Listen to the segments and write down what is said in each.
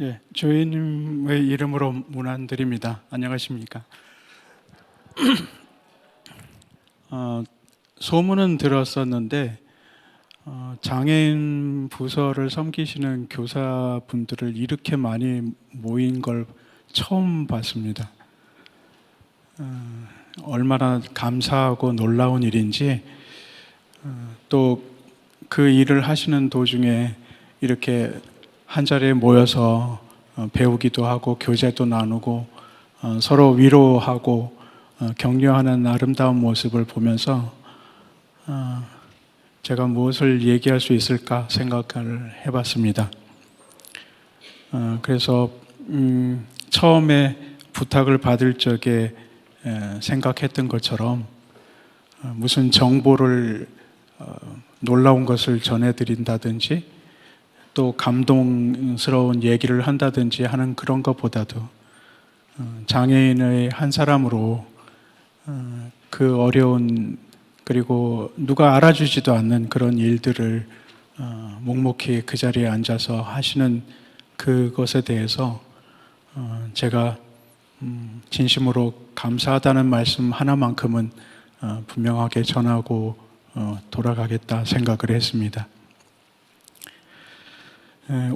예, 주인님의 이름으로 문안드립니다. 안녕하십니까? 소문은 들었었는데 장애인 부서를 섬기시는 교사분들을 이렇게 많이 모인 걸 처음 봤습니다. 얼마나 감사하고 놀라운 일인지, 또 그 일을 하시는 도중에 이렇게 한 자리에 모여서 배우기도 하고 교제도 나누고 서로 위로하고 격려하는 아름다운 모습을 보면서 제가 무엇을 얘기할 수 있을까 생각을 해봤습니다. 그래서 처음에 부탁을 받을 적에 생각했던 것처럼 무슨 정보를 놀라운 것을 전해드린다든지 또 감동스러운 얘기를 한다든지 하는 그런 것보다도 장애인의 한 사람으로 그 어려운, 그리고 누가 알아주지도 않는 그런 일들을 묵묵히 그 자리에 앉아서 하시는 그것에 대해서 제가 진심으로 감사하다는 말씀 하나만큼은 분명하게 전하고 돌아가겠다 생각을 했습니다.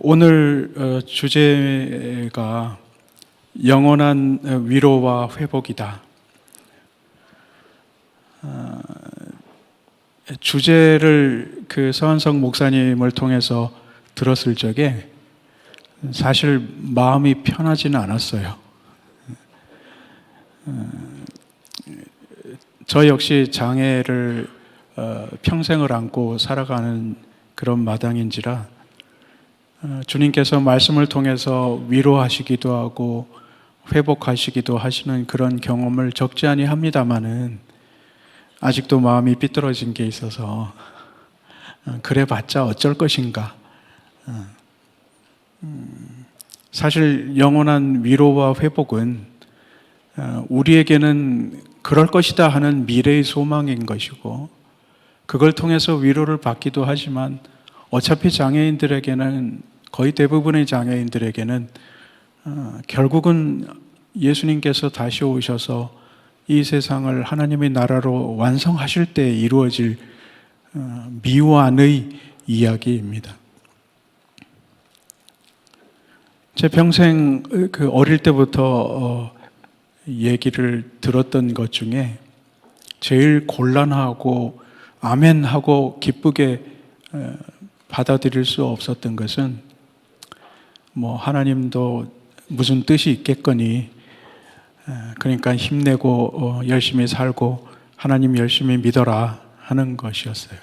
오늘 주제가 영원한 위로와 회복이다. 주제를 그 서한석 목사님을 통해서 들었을 적에 사실 마음이 편하지는 않았어요. 저 역시 장애를 평생을 안고 살아가는 그런 마당인지라 주님께서 말씀을 통해서 위로하시기도 하고 회복하시기도 하시는 그런 경험을 적지 않이 합니다마는 아직도 마음이 삐뚤어진 게 있어서 그래봤자 어쩔 것인가. 사실 영원한 위로와 회복은 우리에게는 그럴 것이다 하는 미래의 소망인 것이고, 그걸 통해서 위로를 받기도 하지만 어차피 장애인들에게는, 거의 대부분의 장애인들에게는 결국은 예수님께서 다시 오셔서 이 세상을 하나님의 나라로 완성하실 때 이루어질 미완의 이야기입니다. 제 평생 그 어릴 때부터 얘기를 들었던 것 중에 제일 곤란하고 아멘하고 기쁘게 받아들일 수 없었던 것은 하나님도 무슨 뜻이 있겠거니, 그러니까 힘내고 열심히 살고 하나님 열심히 믿어라 하는 것이었어요.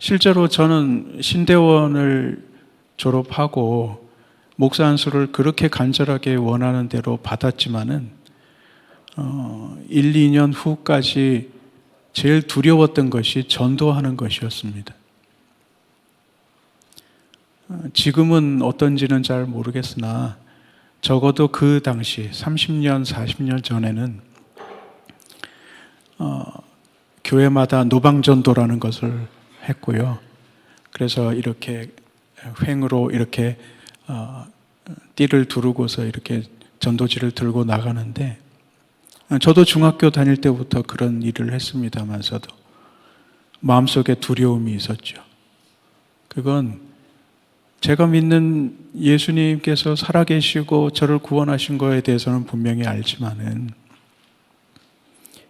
실제로 저는 신대원을 졸업하고 목사 안수를 그렇게 간절하게 원하는 대로 받았지만은 1, 2년 후까지 제일 두려웠던 것이 전도하는 것이었습니다. 지금은 어떤지는 잘 모르겠으나 적어도 그 당시 30년, 40년 전에는 교회마다 노방전도라는 것을 했고요. 그래서 이렇게 횡으로 이렇게 띠를 두르고서 이렇게 전도지를 들고 나가는데, 저도 중학교 다닐 때부터 그런 일을 했습니다만서도 마음속에 두려움이 있었죠. 그건 제가 믿는 예수님께서 살아계시고 저를 구원하신 거에 대해서는 분명히 알지만은,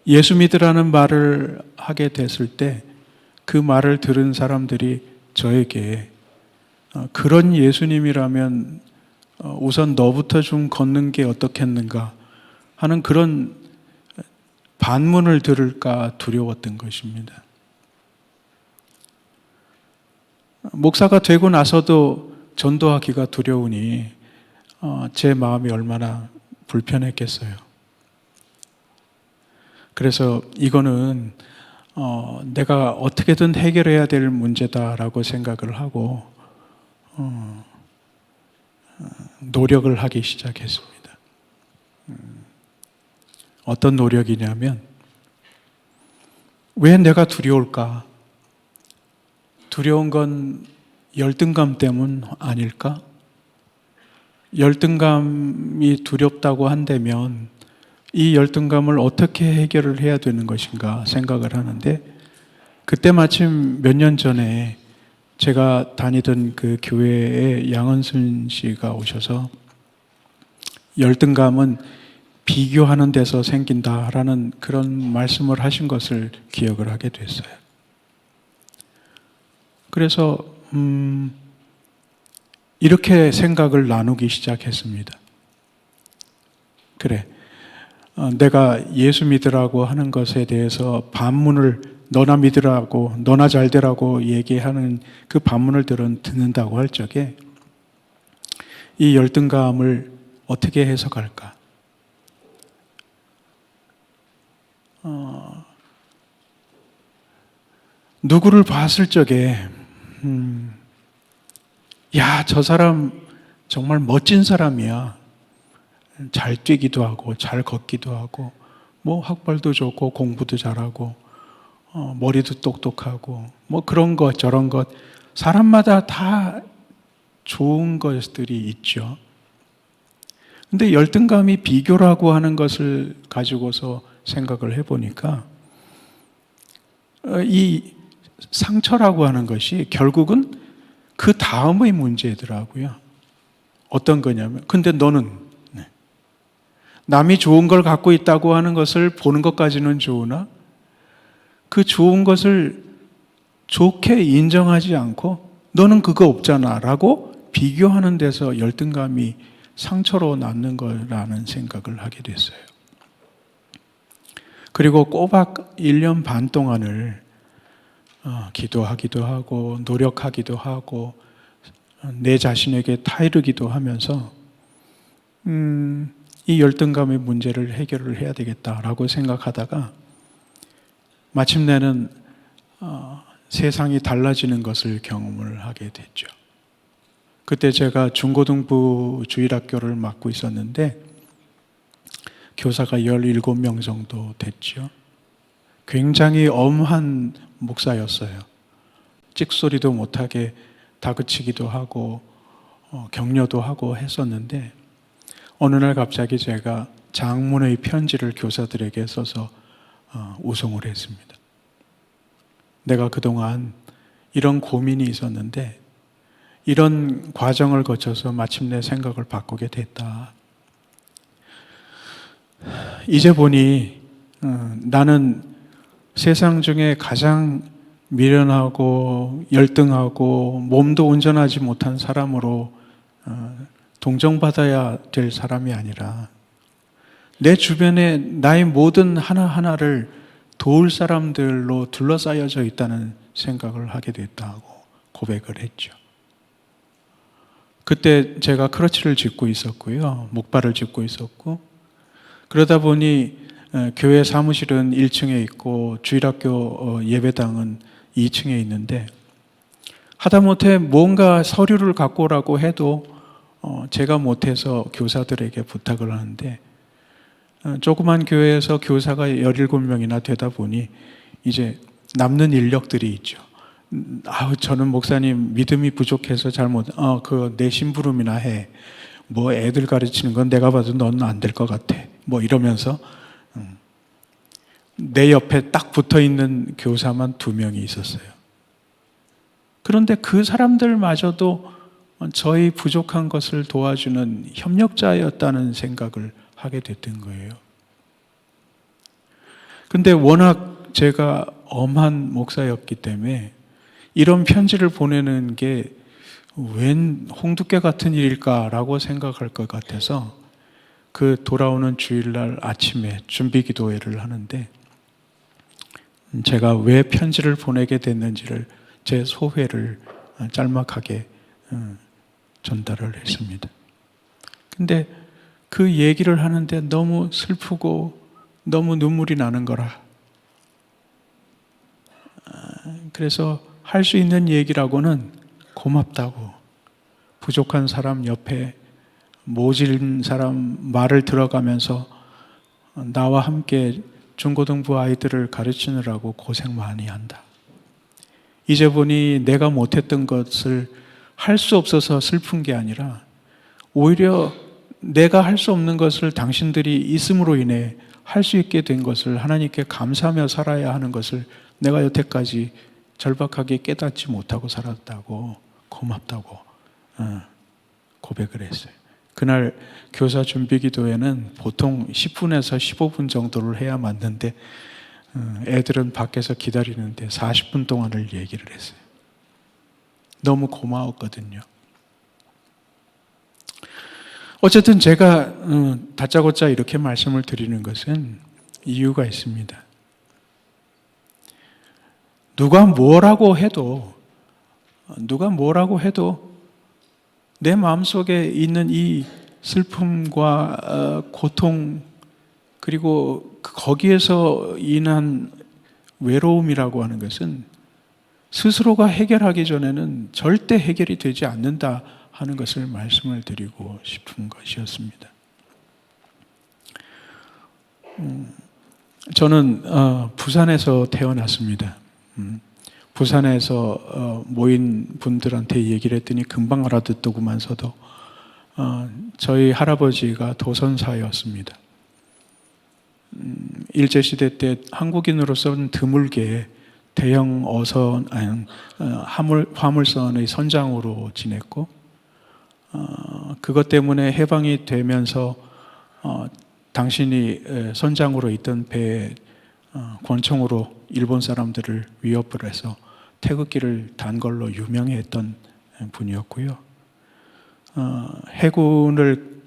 예수 믿으라는 말을 하게 됐을 때 그 말을 들은 사람들이 저에게 그런 예수님이라면 우선 너부터 좀 걷는 게 어떻겠는가 하는 그런 반문을 들을까 두려웠던 것입니다. 목사가 되고 나서도 전도하기가 두려우니 제 마음이 얼마나 불편했겠어요. 그래서 이거는 내가 어떻게든 해결해야 될 문제다라고 생각을 하고 노력을 하기 시작했습니다. 어떤 노력이냐면, 왜 내가 두려울까? 두려운 건 열등감 때문 아닐까? 열등감이 두렵다고 한다면 이 열등감을 어떻게 해결을 해야 되는 것인가 생각을 하는데, 그때 마침 몇 년 전에 제가 다니던 그 교회에 양은순 씨가 오셔서 열등감은 비교하는 데서 생긴다라는 그런 말씀을 하신 것을 기억을 하게 됐어요. 그래서 이렇게 생각을 나누기 시작했습니다. 그래, 내가 예수 믿으라고 하는 것에 대해서 반문을 너나 믿으라고, 너나 잘 되라고 얘기하는 그 반문을 듣는다고 할 적에 이 열등감을 어떻게 해석할까? 누구를 봤을 적에 야, 저 사람 정말 멋진 사람이야. 잘 뛰기도 하고 잘 걷기도 하고 뭐 학벌도 좋고 공부도 잘하고 머리도 똑똑하고 뭐 그런 것 저런 것, 사람마다 다 좋은 것들이 있죠. 근데 열등감이 비교라고 하는 것을 가지고서 생각을 해보니까 이 상처라고 하는 것이 결국은 그 다음의 문제더라고요. 어떤 거냐면, 근데 너는 남이 좋은 걸 갖고 있다고 하는 것을 보는 것까지는 좋으나 그 좋은 것을 좋게 인정하지 않고 너는 그거 없잖아 라고 비교하는 데서 열등감이 상처로 남는 거라는 생각을 하게 됐어요. 그리고 꼬박 1년 반 동안을 기도하기도 하고 노력하기도 하고 내 자신에게 타이르기도 하면서 이 열등감의 문제를 해결을 해야 되겠다라고 생각하다가 마침내는 세상이 달라지는 것을 경험을 하게 됐죠. 그때 제가 중고등부 주일학교를 맡고 있었는데 교사가 17명 정도 됐죠. 굉장히 엄한 목사였어요. 찍소리도 못하게 다그치기도 하고 격려도 하고 했었는데 어느 날 갑자기 제가 장문의 편지를 교사들에게 써서 우송을 했습니다. 내가 그동안 이런 고민이 있었는데 이런 과정을 거쳐서 마침내 생각을 바꾸게 됐다. 이제 보니 나는 세상 중에 가장 미련하고 열등하고 몸도 온전하지 못한 사람으로 동정받아야 될 사람이 아니라 내 주변에 나의 모든 하나하나를 도울 사람들로 둘러싸여져 있다는 생각을 하게 됐다고 고백을 했죠. 그때 제가 크러치를 짚고 있었고요. 목발을 짚고 있었고 그러다 보니 교회 사무실은 1층에 있고 주일학교 예배당은 2층에 있는데 하다못해 뭔가 서류를 갖고 오라고 해도 제가 못해서 교사들에게 부탁을 하는데 조그만 교회에서 교사가 17명이나 되다 보니 이제 남는 인력들이 있죠. 저는 목사님 믿음이 부족해서 잘못, 그거 내 심부름이나 해. 뭐 애들 가르치는 건 내가 봐도 넌 안 될 것 같아. 뭐 이러면서 내 옆에 딱 붙어 있는 교사만 2명이 있었어요. 그런데 그 사람들마저도 저희 부족한 것을 도와주는 협력자였다는 생각을 하게 됐던 거예요. 근데 워낙 제가 엄한 목사였기 때문에 이런 편지를 보내는 게 웬 홍두깨 같은 일일까라고 생각할 것 같아서 그 돌아오는 주일날 아침에 준비 기도회를 하는데 제가 왜 편지를 보내게 됐는지를 제 소회를 짤막하게 전달을 했습니다. 근데 그 얘기를 하는데 너무 슬프고 너무 눈물이 나는 거라. 그래서 할 수 있는 얘기라고는 고맙다고, 부족한 사람 옆에 모질은 사람 말을 들어가면서 나와 함께 중고등부 아이들을 가르치느라고 고생 많이 한다. 이제 보니 내가 못했던 것을 할 수 없어서 슬픈 게 아니라 오히려 내가 할 수 없는 것을 당신들이 있음으로 인해 할 수 있게 된 것을 하나님께 감사하며 살아야 하는 것을 내가 여태까지 절박하게 깨닫지 못하고 살았다고, 고맙다고 고백을 했어요. 그날 교사 준비 기도회는 보통 10분에서 15분 정도를 해야 맞는데 애들은 밖에서 기다리는데 40분 동안을 얘기를 했어요. 너무 고마웠거든요. 어쨌든 제가 다짜고짜 이렇게 말씀을 드리는 것은 이유가 있습니다. 누가 뭐라고 해도 내 마음속에 있는 이 슬픔과 고통, 그리고 거기에서 인한 외로움이라고 하는 것은 스스로가 해결하기 전에는 절대 해결이 되지 않는다 하는 것을 말씀을 드리고 싶은 것이었습니다. 저는 부산에서 태어났습니다. 부산에서 모인 분들한테 얘기를 했더니 금방 알아듣더구만서도 저희 할아버지가 도선사였습니다. 일제시대 때 한국인으로서는 드물게 대형 어선, 화물선의 선장으로 지냈고, 그것 때문에 해방이 되면서 당신이 선장으로 있던 배에 권총으로 일본 사람들을 위협을 해서 태극기를 단 걸로 유명했던 분이었고요. 해군을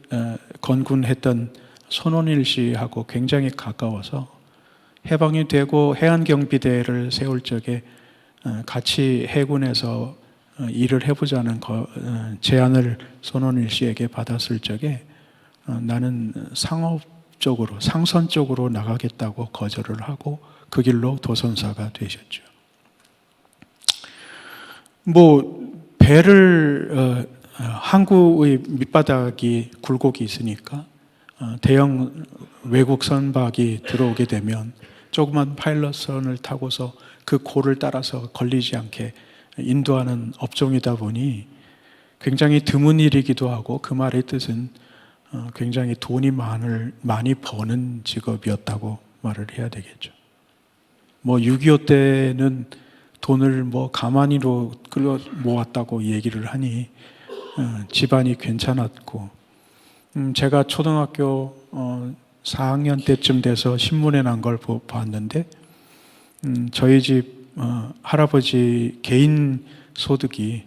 건군했던 손원일 씨하고 굉장히 가까워서 해방이 되고 해안경비대를 세울 적에 같이 해군에서 일을 해보자는 제안을 손원일 씨에게 받았을 적에 나는 상업적으로, 상선 쪽으로 나가겠다고 거절을 하고 그 길로 도선사가 되셨죠. 배를 항구의 밑바닥이 굴곡이 있으니까 대형 외국 선박이 들어오게 되면 조그만 파일럿선을 타고서 그 고를 따라서 걸리지 않게 인도하는 업종이다 보니 굉장히 드문 일이기도 하고, 그 말의 뜻은 굉장히 돈이 많이 버는 직업이었다고 말을 해야 되겠죠. 6.25 때는 돈을 가만히로 끌어 모았다고 얘기를 하니 집안이 괜찮았고, 제가 초등학교 4학년 때쯤 돼서 신문에 난 걸 봤는데 저희 집 할아버지 개인 소득이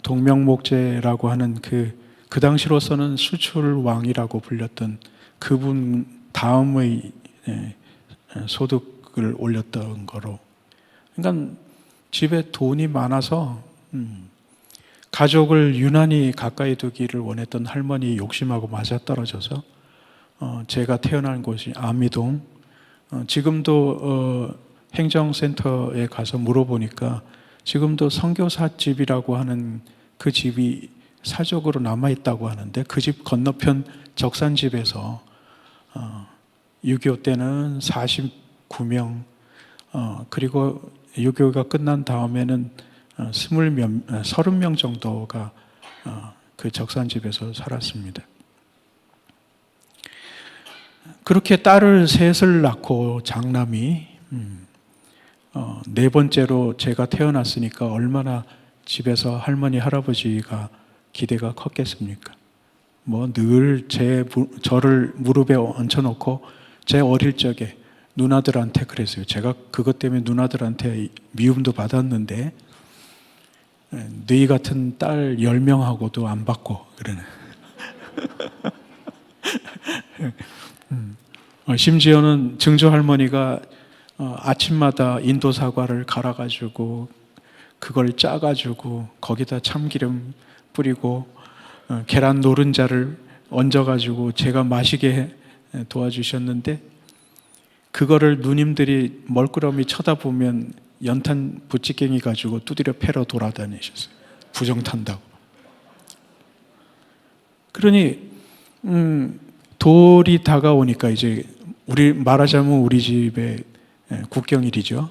동명목재라고 하는 그 당시로서는 수출왕이라고 불렸던 그분 다음의 소득을 올렸던 거로, 그러니까 집에 돈이 많아서 가족을 유난히 가까이 두기를 원했던 할머니 욕심하고 맞아떨어져서 제가 태어난 곳이 아미동, 지금도 행정센터에 가서 물어보니까 지금도 선교사 집이라고 하는 그 집이 사적으로 남아있다고 하는데, 그 집 건너편 적산집에서 6.25 때는 49명, 그리고 6.25가 끝난 다음에는 30명 정도가 그 적산집에서 살았습니다. 그렇게 딸을 셋을 낳고 장남이 네 번째로 제가 태어났으니까 얼마나 집에서 할머니 할아버지가 기대가 컸겠습니까? 늘 저를 무릎에 얹혀놓고 제 어릴 적에 누나들한테 그랬어요. 제가 그것 때문에 누나들한테 미움도 받았는데 너희 같은 딸 10명하고도 안 받고 그러네. 심지어는 증조 할머니가 아침마다 인도 사과를 갈아가지고 그걸 짜가지고 거기다 참기름 뿌리고 계란 노른자를 얹어가지고 제가 마시게 도와주셨는데, 그거를 누님들이 멀끄러미 쳐다보면 연탄 부찌깽이 가지고 두드려 패러 돌아다니셨어요. 부정 탄다고. 그러니 돌이 다가오니까 이제 말하자면 우리 집의 국경일이죠.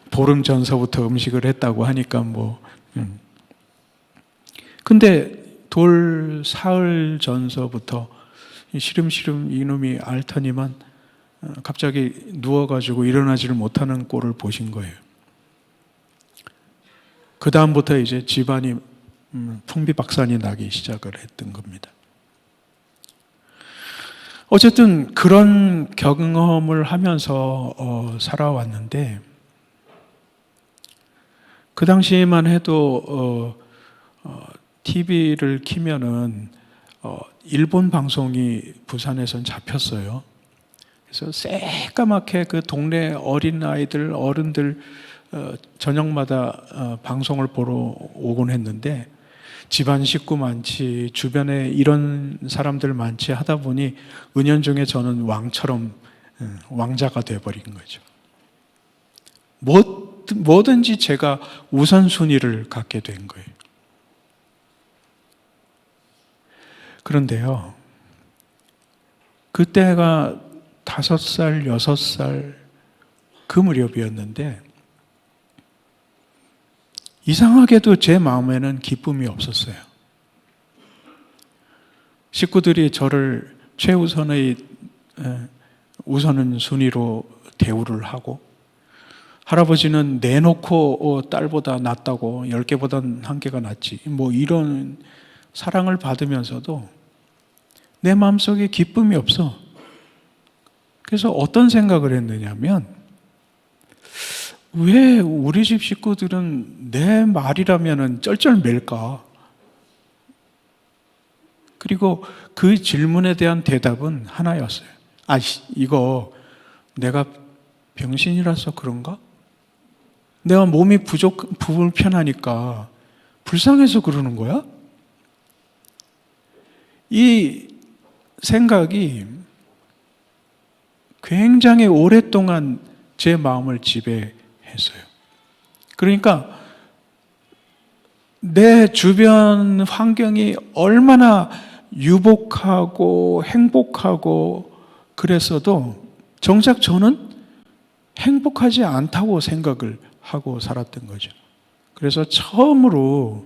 보름 전서부터 음식을 했다고 하니까 근데 돌 사흘 전서부터 시름시름 이놈이 앓더니만 갑자기 누워가지고 일어나지를 못하는 꼴을 보신 거예요. 그 다음부터 이제 집안이 풍비박산이 나기 시작을 했던 겁니다. 어쨌든 그런 경험을 하면서 살아왔는데, 그 당시에만 해도 TV를 키면은 일본 방송이 부산에선 잡혔어요. 그래서 새까맣게 그 동네 어린 아이들, 어른들 저녁마다 방송을 보러 오곤 했는데, 집안 식구 많지, 주변에 이런 사람들 많지 하다 보니 은연중에 저는 왕처럼 왕자가 돼버린 거죠. 뭐든지 제가 우선순위를 갖게 된 거예요. 그런데요, 그때가 5살, 6살 그 무렵이었는데, 이상하게도 제 마음에는 기쁨이 없었어요. 식구들이 저를 최우선의 우선은 순위로 대우를 하고, 할아버지는 내놓고 딸보다 낫다고 10개보단 1개가 낫지, 뭐 이런 사랑을 받으면서도 내 마음속에 기쁨이 없어. 그래서 어떤 생각을 했느냐면, 왜 우리 집 식구들은 내 말이라면 쩔쩔맬까? 그리고 그 질문에 대한 대답은 하나였어요. 이거 내가 병신이라서 그런가? 내가 몸이 불편하니까 불쌍해서 그러는 거야? 이 생각이 굉장히 오랫동안 제 마음을 지배했어요. 그러니까 내 주변 환경이 얼마나 유복하고 행복하고 그랬어도 정작 저는 행복하지 않다고 생각을 하고 살았던 거죠. 그래서 처음으로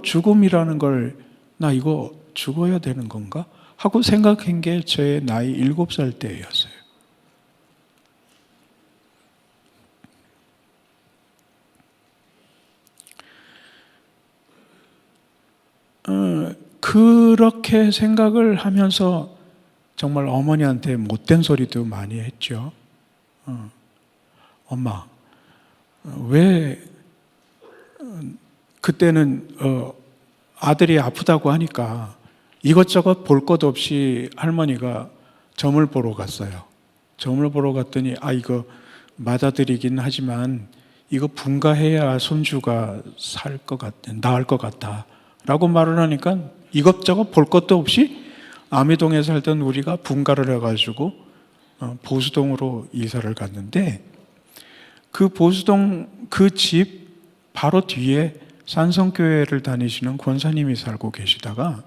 죽음이라는 걸, 나 이거 죽어야 되는 건가? 하고 생각한 게 제 나이 7살 때였어요. 그렇게 생각을 하면서 정말 어머니한테 못된 소리도 많이 했죠. 엄마, 왜 그때는 아들이 아프다고 하니까 이것저것 볼 것 없이 할머니가 점을 보러 갔어요. 점을 보러 갔더니 이거 맞아들이긴 하지만 이거 분가해야 손주가 나을 것 같다 라고 말을 하니까 이것저것 볼 것도 없이 아미동에 살던 우리가 분가를 해가지고 보수동으로 이사를 갔는데, 그 보수동 그 집 바로 뒤에 산성교회를 다니시는 권사님이 살고 계시다가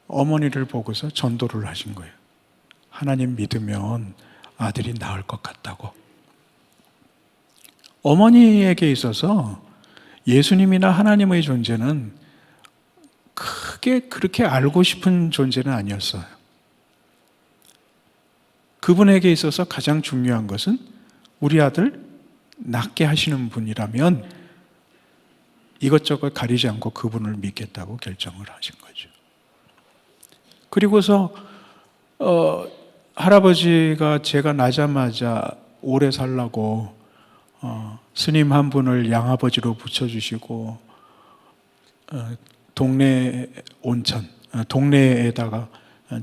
어머니를 보고서 전도를 하신 거예요. 하나님 믿으면 아들이 나을 것 같다고. 어머니에게 있어서 예수님이나 하나님의 존재는 크게 그렇게 알고 싶은 존재는 아니었어요. 그분에게 있어서 가장 중요한 것은 우리 아들 낫게 하시는 분이라면 이것저것 가리지 않고 그분을 믿겠다고 결정을 하신 거죠. 그리고서 할아버지가 제가 나자마자 오래 살라고 스님 한 분을 양아버지로 붙여주시고 동네 온천, 동네에다가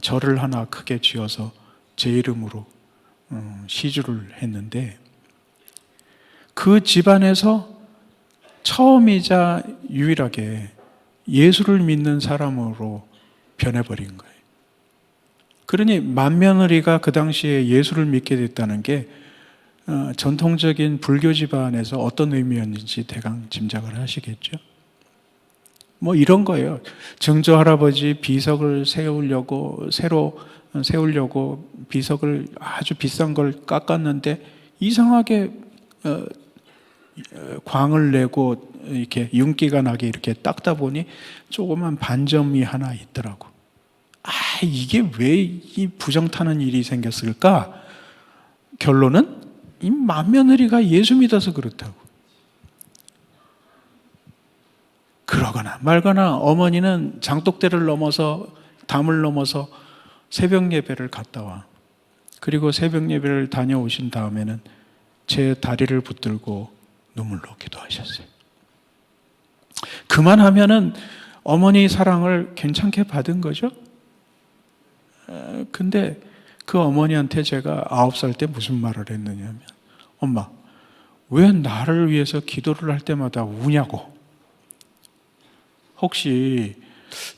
절을 하나 크게 지어서 제 이름으로 시주를 했는데, 그 집안에서 처음이자 유일하게 예수를 믿는 사람으로 변해버린 거예요. 그러니 맏며느리가 그 당시에 예수를 믿게 됐다는 게 전통적인 불교 집안에서 어떤 의미였는지 대강 짐작을 하시겠죠. 뭐 이런 거예요. 증조 할아버지 비석을 새로 세우려고 비석을 아주 비싼 걸 깎았는데 이상하게 광을 내고 이렇게 윤기가 나게 이렇게 닦다 보니 조그만 반점이 하나 있더라고. 이게 왜 이 부정타는 일이 생겼을까? 결론은 이 맏며느리가 예수 믿어서 그렇다고. 그러거나 말거나 어머니는 장독대를 넘어서 담을 넘어서 새벽 예배를 갔다 와. 그리고 새벽 예배를 다녀오신 다음에는 제 다리를 붙들고 눈물로 기도하셨어요. 그만하면은 어머니 사랑을 괜찮게 받은 거죠. 근데 그 어머니한테 제가 9살 때 무슨 말을 했느냐면, 엄마, 왜 나를 위해서 기도를 할 때마다 우냐고. 혹시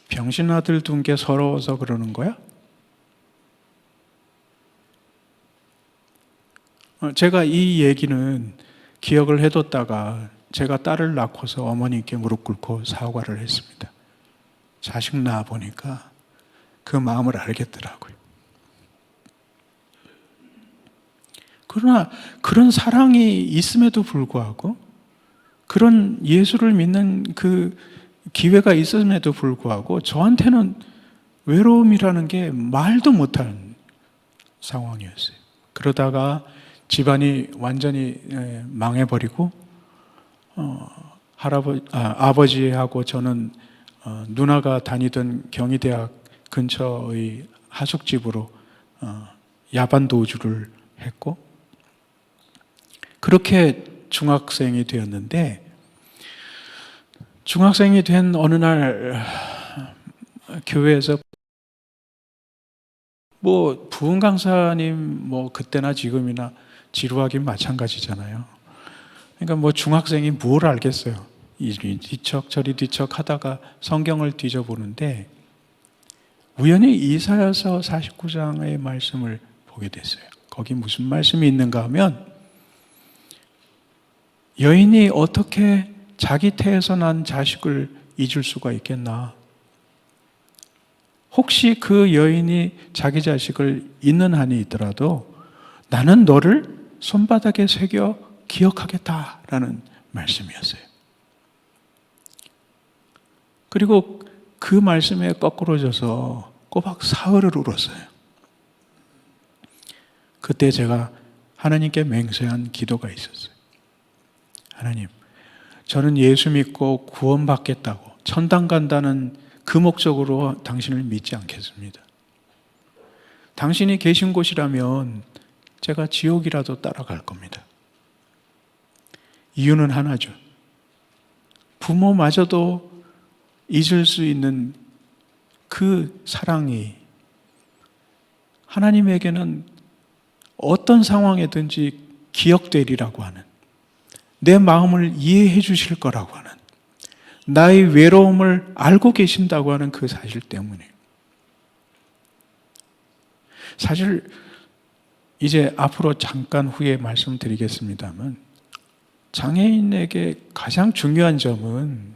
병신 아들 둔 게 서러워서 그러는 거야? 제가 이 얘기는 기억을 해뒀다가 제가 딸을 낳고서 어머니께 무릎 꿇고 사과를 했습니다. 자식 낳아보니까 그 마음을 알겠더라고요. 그러나 그런 사랑이 있음에도 불구하고, 그런 예수를 믿는 그 기회가 있음에도 불구하고 저한테는 외로움이라는 게 말도 못한 상황이었어요. 그러다가 집안이 완전히 망해버리고 아버지하고 저는 누나가 다니던 경희대학 근처의 하숙집으로 야반 도주를 했고, 그렇게 중학생이 되었는데, 중학생이 된 어느 날 교회에서 부흥 강사님 그때나 지금이나 지루하긴 마찬가지잖아요. 그러니까 중학생이 뭘 알겠어요. 이리 뒤척 저리 뒤척 하다가 성경을 뒤져보는데 우연히 이사야서 49장의 말씀을 보게 됐어요. 거기 무슨 말씀이 있는가 하면, 여인이 어떻게 자기 태에서 난 자식을 잊을 수가 있겠나. 혹시 그 여인이 자기 자식을 잊는 한이 있더라도 나는 너를 손바닥에 새겨 기억하겠다라는 말씀이었어요. 그리고 그 말씀에 거꾸로져서 꼬박 사흘을 울었어요. 그때 제가 하나님께 맹세한 기도가 있었어요. 하나님, 저는 예수 믿고 구원받겠다고, 천당 간다는 그 목적으로 당신을 믿지 않겠습니다. 당신이 계신 곳이라면 제가 지옥이라도 따라갈 겁니다. 이유는 하나죠. 부모마저도 잊을 수 있는 그 사랑이 하나님에게는 어떤 상황이든지 기억되리라고 하는, 내 마음을 이해해 주실 거라고 하는, 나의 외로움을 알고 계신다고 하는 그 사실 때문에. 사실 이제 앞으로 잠깐 후에 말씀드리겠습니다만, 장애인에게 가장 중요한 점은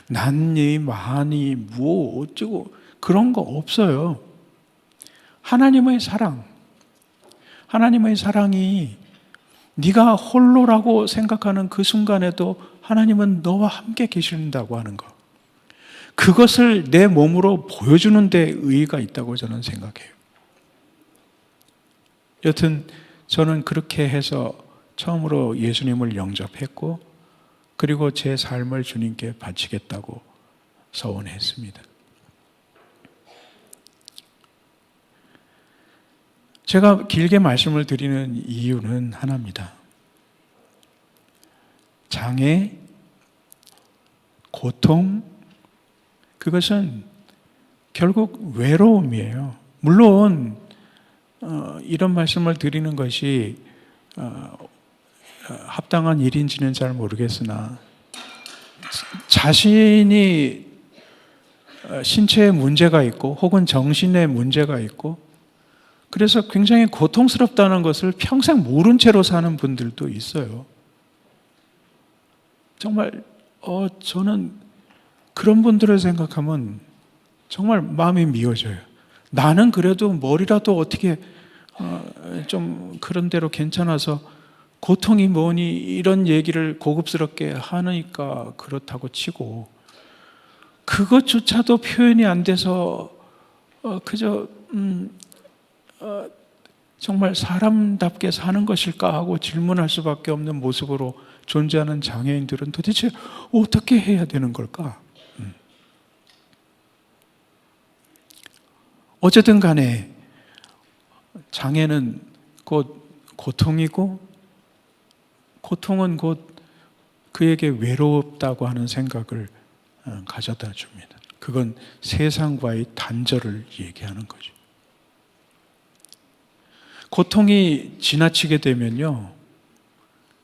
난이 많이 어쩌고 그런 거 없어요. 하나님의 사랑, 하나님의 사랑이 네가 홀로라고 생각하는 그 순간에도 하나님은 너와 함께 계신다고 하는 것, 그것을 내 몸으로 보여주는 데 의의가 있다고 저는 생각해요. 여튼 저는 그렇게 해서 처음으로 예수님을 영접했고, 그리고 제 삶을 주님께 바치겠다고 서원했습니다. 제가 길게 말씀을 드리는 이유는 하나입니다. 장애, 고통, 그것은 결국 외로움이에요. 물론 이런 말씀을 드리는 것이 합당한 일인지는 잘 모르겠으나, 자신이 신체에 문제가 있고 혹은 정신에 문제가 있고 그래서 굉장히 고통스럽다는 것을 평생 모른 채로 사는 분들도 있어요. 정말 저는 그런 분들을 생각하면 정말 마음이 미어져요. 나는 그래도 머리라도 어떻게 좀 그런 대로 괜찮아서 고통이 뭐니 이런 얘기를 고급스럽게 하니까 그렇다고 치고 그것조차도 표현이 안 돼서 그저 정말 사람답게 사는 것일까 하고 질문할 수밖에 없는 모습으로 존재하는 장애인들은 도대체 어떻게 해야 되는 걸까? 어쨌든 간에 장애는 곧 고통이고 고통은 곧 그에게 외롭다고 하는 생각을 가져다 줍니다. 그건 세상과의 단절을 얘기하는 거죠. 고통이 지나치게 되면요,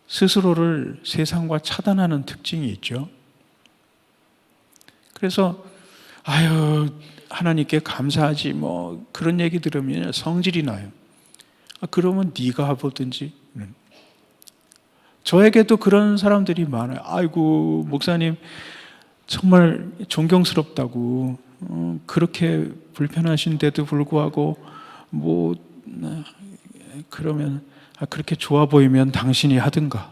스스로를 세상과 차단하는 특징이 있죠. 그래서 아유 하나님께 감사하지 뭐 그런 얘기 들으면 성질이 나요. 그러면 네가 해보든지. 저에게도 그런 사람들이 많아요. 아이고 목사님 정말 존경스럽다고 그렇게 불편하신데도 불구하고 뭐 그러면 그렇게 좋아 보이면 당신이 하든가.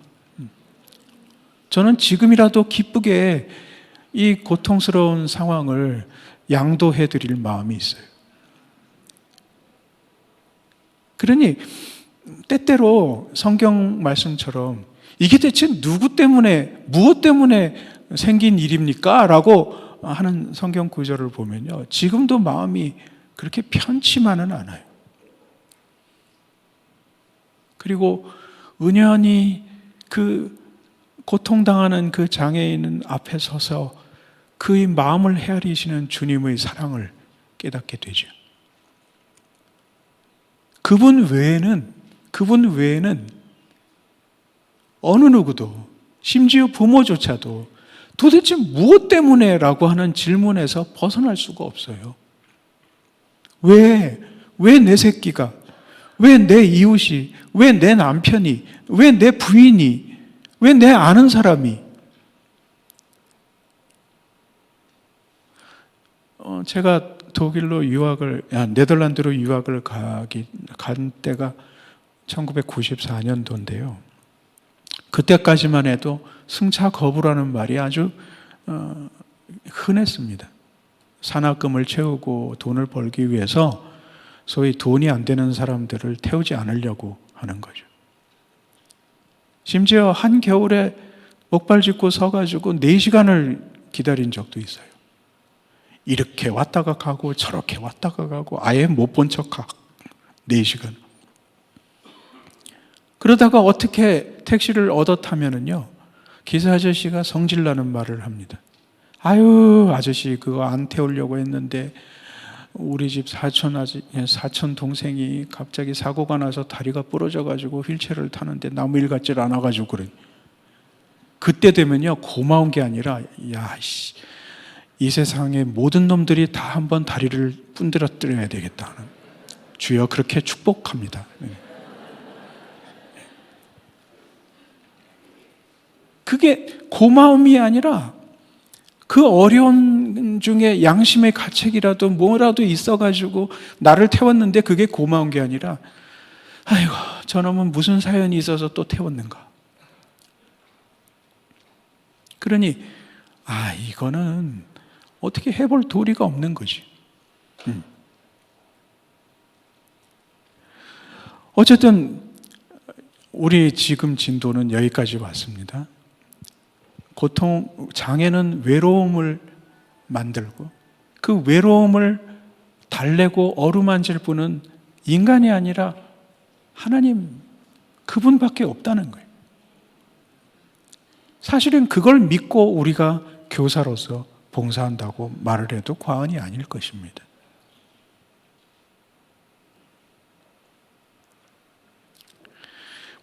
저는 지금이라도 기쁘게 이 고통스러운 상황을 양도해 드릴 마음이 있어요. 그러니 때때로 성경 말씀처럼 이게 대체 누구 때문에 무엇 때문에 생긴 일입니까? 라고 하는 성경 구절을 보면요, 지금도 마음이 그렇게 편치만은 않아요. 그리고 은연히 그 고통당하는 그 장애인 앞에 서서 그의 마음을 헤아리시는 주님의 사랑을 깨닫게 되죠. 그분 외에는 어느 누구도, 심지어 부모조차도 도대체 무엇 때문에? 라고 하는 질문에서 벗어날 수가 없어요. 왜 내 새끼가, 왜 내 이웃이, 왜 내 남편이, 왜 내 부인이, 왜 내 아는 사람이? 제가 독일로 네덜란드로 유학을 간 때가 1994년도인데요. 그때까지만 해도 승차 거부라는 말이 아주 흔했습니다. 산학금을 채우고 돈을 벌기 위해서 소위 돈이 안 되는 사람들을 태우지 않으려고 하는 거죠. 심지어 한겨울에 목발 짚고 서가지고 4시간을 기다린 적도 있어요. 이렇게 왔다가 가고 저렇게 왔다가 가고 아예 못 본 척하고 4시간. 그러다가 어떻게 택시를 얻어 타면은요, 기사 아저씨가 성질나는 말을 합니다. 아유 아저씨 그거 안 태우려고 했는데 우리 집 사촌 동생이 갑자기 사고가 나서 다리가 부러져가지고 휠체어를 타는데 나무 일 같질 않아가지고 그래. 그때 되면요 고마운 게 아니라 이 세상의 모든 놈들이 다 한번 다리를 분들어뜨려야 되겠다. 주여 그렇게 축복합니다. 그게 고마움이 아니라 그 어려운 중에 양심의 가책이라도 뭐라도 있어가지고 나를 태웠는데 그게 고마운 게 아니라 아이고 저놈은 무슨 사연이 있어서 또 태웠는가. 그러니 이거는 어떻게 해볼 도리가 없는 거지. 어쨌든 우리 지금 진도는 여기까지 왔습니다. 장애는 외로움을 만들고 그 외로움을 달래고 어루만질 분은 인간이 아니라 하나님 그분밖에 없다는 거예요. 사실은 그걸 믿고 우리가 교사로서 봉사한다고 말을 해도 과언이 아닐 것입니다.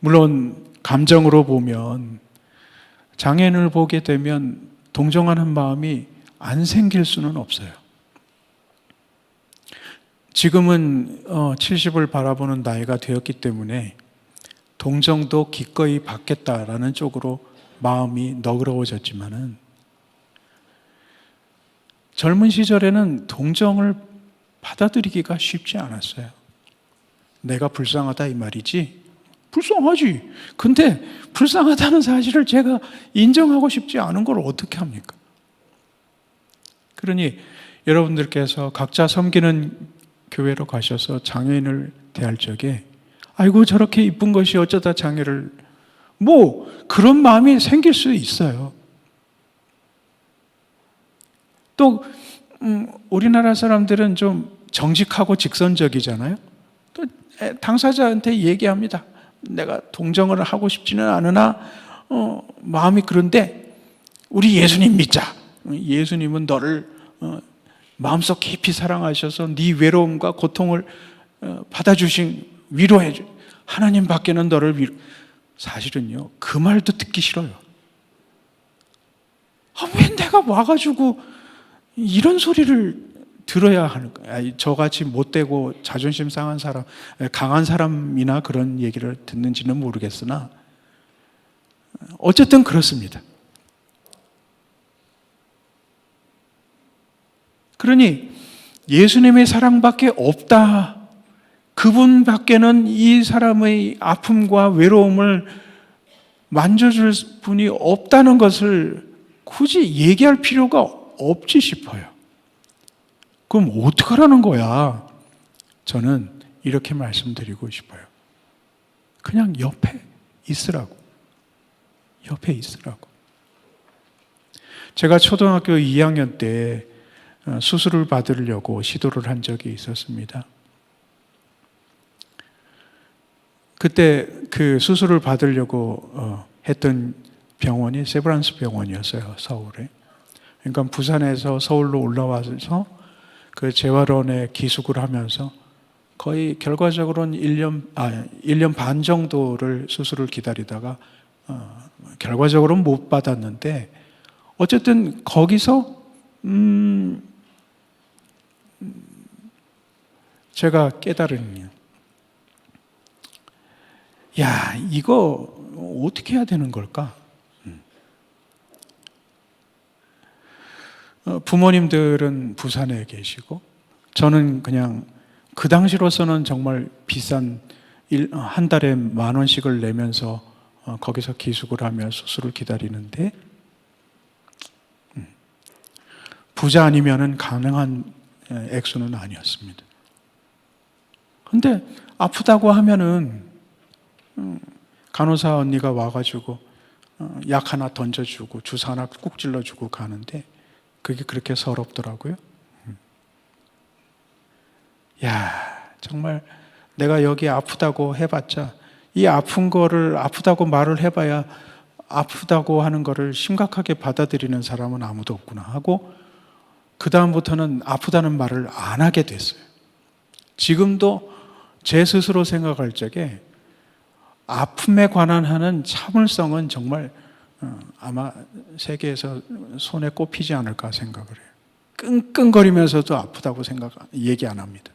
물론 감정으로 보면 장애인을 보게 되면 동정하는 마음이 안 생길 수는 없어요. 지금은 70을 바라보는 나이가 되었기 때문에 동정도 기꺼이 받겠다라는 쪽으로 마음이 너그러워졌지만은 젊은 시절에는 동정을 받아들이기가 쉽지 않았어요. 내가 불쌍하다 이 말이지 불쌍하지. 근데 불쌍하다는 사실을 제가 인정하고 싶지 않은 걸 어떻게 합니까? 그러니 여러분들께서 각자 섬기는 교회로 가셔서 장애인을 대할 적에 아이고 저렇게 이쁜 것이 어쩌다 장애를 그런 마음이 생길 수 있어요. 또 우리나라 사람들은 좀 정직하고 직선적이잖아요. 또 당사자한테 얘기합니다. 내가 동정을 하고 싶지는 않으나 마음이 그런데 우리 예수님 믿자. 예수님은 너를 마음속 깊이 사랑하셔서 네 외로움과 고통을 받아주신 위로해 주. 하나님 밖에는 너를 사실은요 그 말도 듣기 싫어요. 왜 내가 와가지고 이런 소리를 들어야 하는가? 저같이 못되고 자존심 상한 사람, 강한 사람이나 그런 얘기를 듣는지는 모르겠으나 어쨌든 그렇습니다. 그러니 예수님의 사랑밖에 없다. 그분밖에는 이 사람의 아픔과 외로움을 만져줄 분이 없다는 것을 굳이 얘기할 필요가 없지 싶어요. 그럼 어떡하라는 거야? 저는 이렇게 말씀드리고 싶어요. 그냥 옆에 있으라고. 옆에 있으라고. 제가 초등학교 2학년 때 수술을 받으려고 시도를 한 적이 있었습니다. 그때 그 수술을 받으려고 했던 병원이 세브란스 병원이었어요, 서울에. 그러니까 부산에서 서울로 올라와서 그 재활원에 기숙을 하면서 거의 결과적으로는 1년 반 정도를 수술을 기다리다가 결과적으로는 못 받았는데 어쨌든 거기서 제가 깨달은 이거 어떻게 해야 되는 걸까? 부모님들은 부산에 계시고 저는 그냥 그 당시로서는 정말 비싼 한 달에 10,000원씩을 내면서 거기서 기숙을 하며 수술을 기다리는데 부자 아니면은 가능한 액수는 아니었습니다. 근데 아프다고 하면은 간호사 언니가 와가지고 약 하나 던져주고 주사 하나 꾹 찔러주고 가는데 그게 그렇게 서럽더라고요. 정말 내가 여기 아프다고 해봤자 이 아픈 거를 아프다고 말을 해봐야 아프다고 하는 거를 심각하게 받아들이는 사람은 아무도 없구나 하고 그 다음부터는 아프다는 말을 안 하게 됐어요. 지금도 제 스스로 생각할 적에 아픔에 관한 하는 참을성은 정말 아마 세계에서 손에 꼽히지 않을까 생각을 해요. 끙끙거리면서도 아프다고 얘기 안 합니다.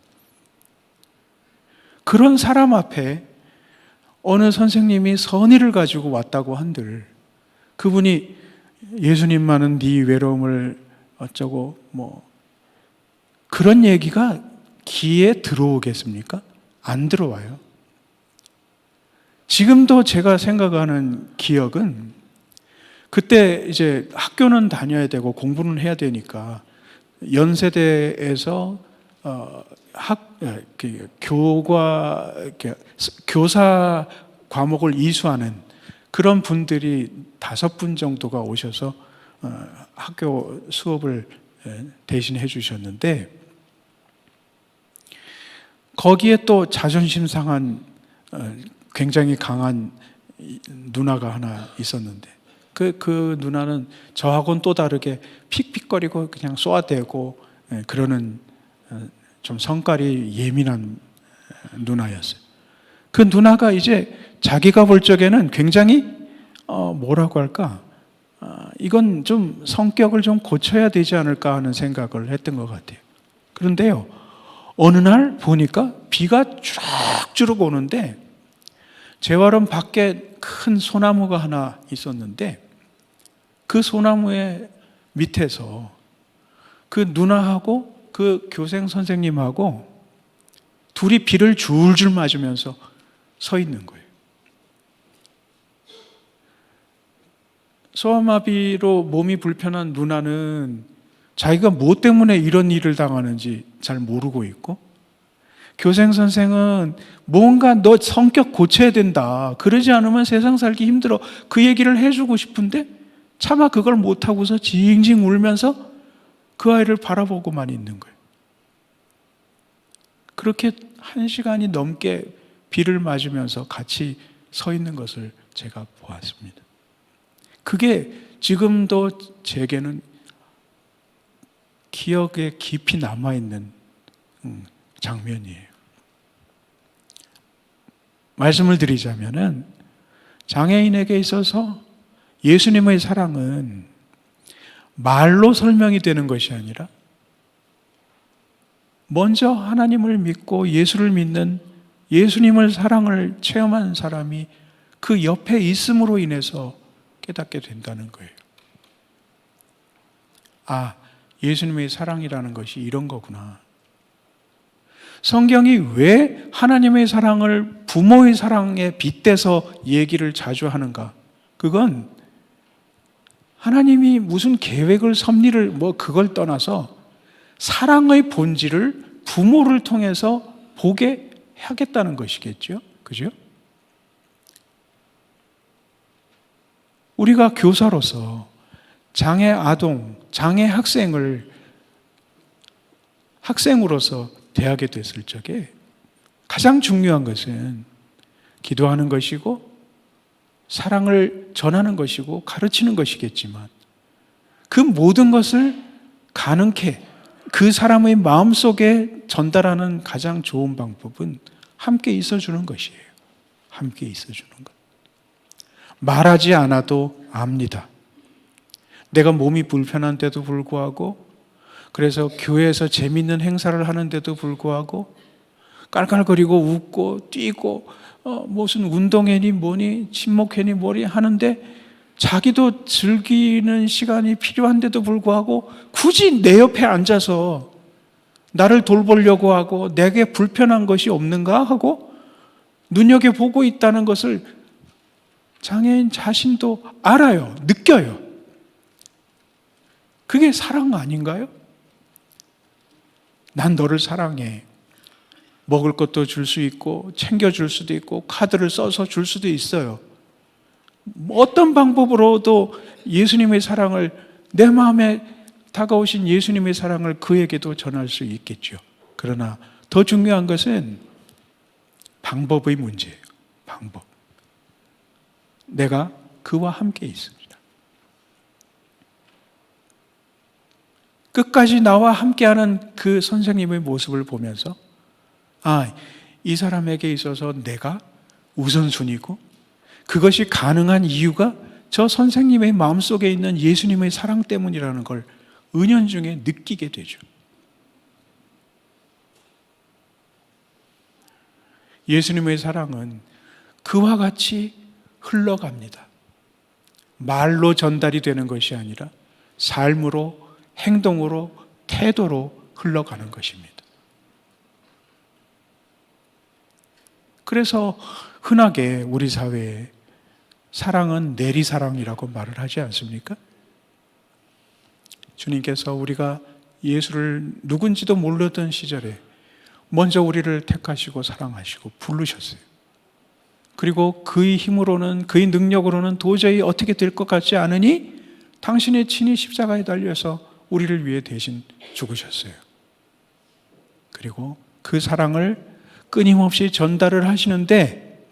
그런 사람 앞에 어느 선생님이 선의를 가지고 왔다고 한들 그분이 예수님만은 네 외로움을 어쩌고 그런 얘기가 귀에 들어오겠습니까? 안 들어와요. 지금도 제가 생각하는 기억은 그때 이제 학교는 다녀야 되고 공부는 해야 되니까 연세대에서 교사 과목을 이수하는 그런 분들이 5분 정도가 오셔서 학교 수업을 대신해 주셨는데 거기에 또 자존심 상한 굉장히 강한 누나가 하나 있었는데 그 누나는 저하고는 또 다르게 픽픽거리고 그냥 쏘아대고 그러는 좀 성깔이 예민한 누나였어요. 그 누나가 이제 자기가 볼 적에는 굉장히 뭐라고 할까? 이건 좀 성격을 좀 고쳐야 되지 않을까 하는 생각을 했던 것 같아요. 그런데요, 어느 날 보니까 비가 쫙 오는데 재활원 밖에 큰 소나무가 하나 있었는데 그 소나무의 밑에서 그 누나하고 그 교생 선생님하고 둘이 비를 줄줄 맞으면서 서 있는 거예요. 소아마비로 몸이 불편한 누나는 자기가 뭐 때문에 이런 일을 당하는지 잘 모르고 있고, 교생 선생은 뭔가 너 성격 고쳐야 된다, 그러지 않으면 세상 살기 힘들어, 그 얘기를 해주고 싶은데 차마 그걸 못하고서 징징 울면서 그 아이를 바라보고만 있는 거예요. 그렇게 1시간이 넘게 비를 맞으면서 같이 서 있는 것을 제가 보았습니다. 그게 지금도 제게는 기억에 깊이 남아있는 장면이에요. 말씀을 드리자면은, 장애인에게 있어서 예수님의 사랑은 말로 설명이 되는 것이 아니라 먼저 하나님을 믿고 예수를 믿는, 예수님을 사랑을 체험한 사람이 그 옆에 있음으로 인해서 깨닫게 된다는 거예요. 아, 예수님의 사랑이라는 것이 이런 거구나. 성경이 왜 하나님의 사랑을 부모의 사랑에 빗대서 얘기를 자주 하는가? 그건 하나님이 무슨 계획을, 섭리를 그걸 떠나서 사랑의 본질을 부모를 통해서 보게 하겠다는 것이겠죠. 그죠? 우리가 교사로서 장애 아동, 장애 학생으로서 대하게 됐을 적에 가장 중요한 것은 기도하는 것이고 사랑을 전하는 것이고 가르치는 것이겠지만, 그 모든 것을 가능케 그 사람의 마음속에 전달하는 가장 좋은 방법은 함께 있어주는 것이에요. 함께 있어주는 것. 말하지 않아도 압니다. 내가 몸이 불편한데도 불구하고, 그래서 교회에서 재밌는 행사를 하는데도 불구하고 깔깔거리고 웃고 뛰고 무슨 운동회니 뭐니 친목회니 뭐니 하는데 자기도 즐기는 시간이 필요한데도 불구하고 굳이 내 옆에 앉아서 나를 돌보려고 하고 내게 불편한 것이 없는가 하고 눈여겨보고 있다는 것을 장애인 자신도 알아요. 느껴요. 그게 사랑 아닌가요? 난 너를 사랑해. 먹을 것도 줄 수 있고 챙겨줄 수도 있고 카드를 써서 줄 수도 있어요. 어떤 방법으로도 예수님의 사랑을, 내 마음에 다가오신 예수님의 사랑을 그에게도 전할 수 있겠죠. 그러나 더 중요한 것은 방법의 문제예요. 방법. 내가 그와 함께 있습니다. 끝까지 나와 함께하는 그 선생님의 모습을 보면서, 아, 이 사람에게 있어서 내가 우선순위고 그것이 가능한 이유가 저 선생님의 마음속에 있는 예수님의 사랑 때문이라는 걸 은연중에 느끼게 되죠. 예수님의 사랑은 그와 같이 흘러갑니다. 말로 전달이 되는 것이 아니라 삶으로, 행동으로, 태도로 흘러가는 것입니다. 그래서 흔하게 우리 사회에 사랑은 내리사랑이라고 말을 하지 않습니까? 주님께서 우리가 예수를 누군지도 모르던 시절에 먼저 우리를 택하시고 사랑하시고 부르셨어요. 그리고 그의 힘으로는, 그의 능력으로는 도저히 어떻게 될 것 같지 않으니 당신의 친히 십자가에 달려서 우리를 위해 대신 죽으셨어요. 그리고 그 사랑을 끊임없이 전달을 하시는데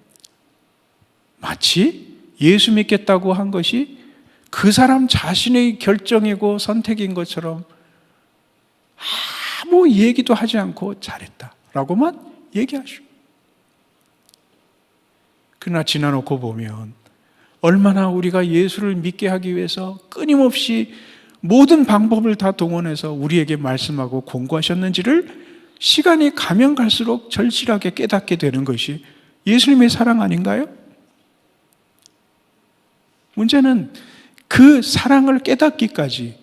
마치 예수 믿겠다고 한 것이 그 사람 자신의 결정이고 선택인 것처럼 아무 얘기도 하지 않고 잘했다라고만 얘기하시고, 그러나 지나놓고 보면 얼마나 우리가 예수를 믿게 하기 위해서 끊임없이 모든 방법을 다 동원해서 우리에게 말씀하고 공고하셨는지를 시간이 가면 갈수록 절실하게 깨닫게 되는 것이 예수님의 사랑 아닌가요? 문제는 그 사랑을 깨닫기까지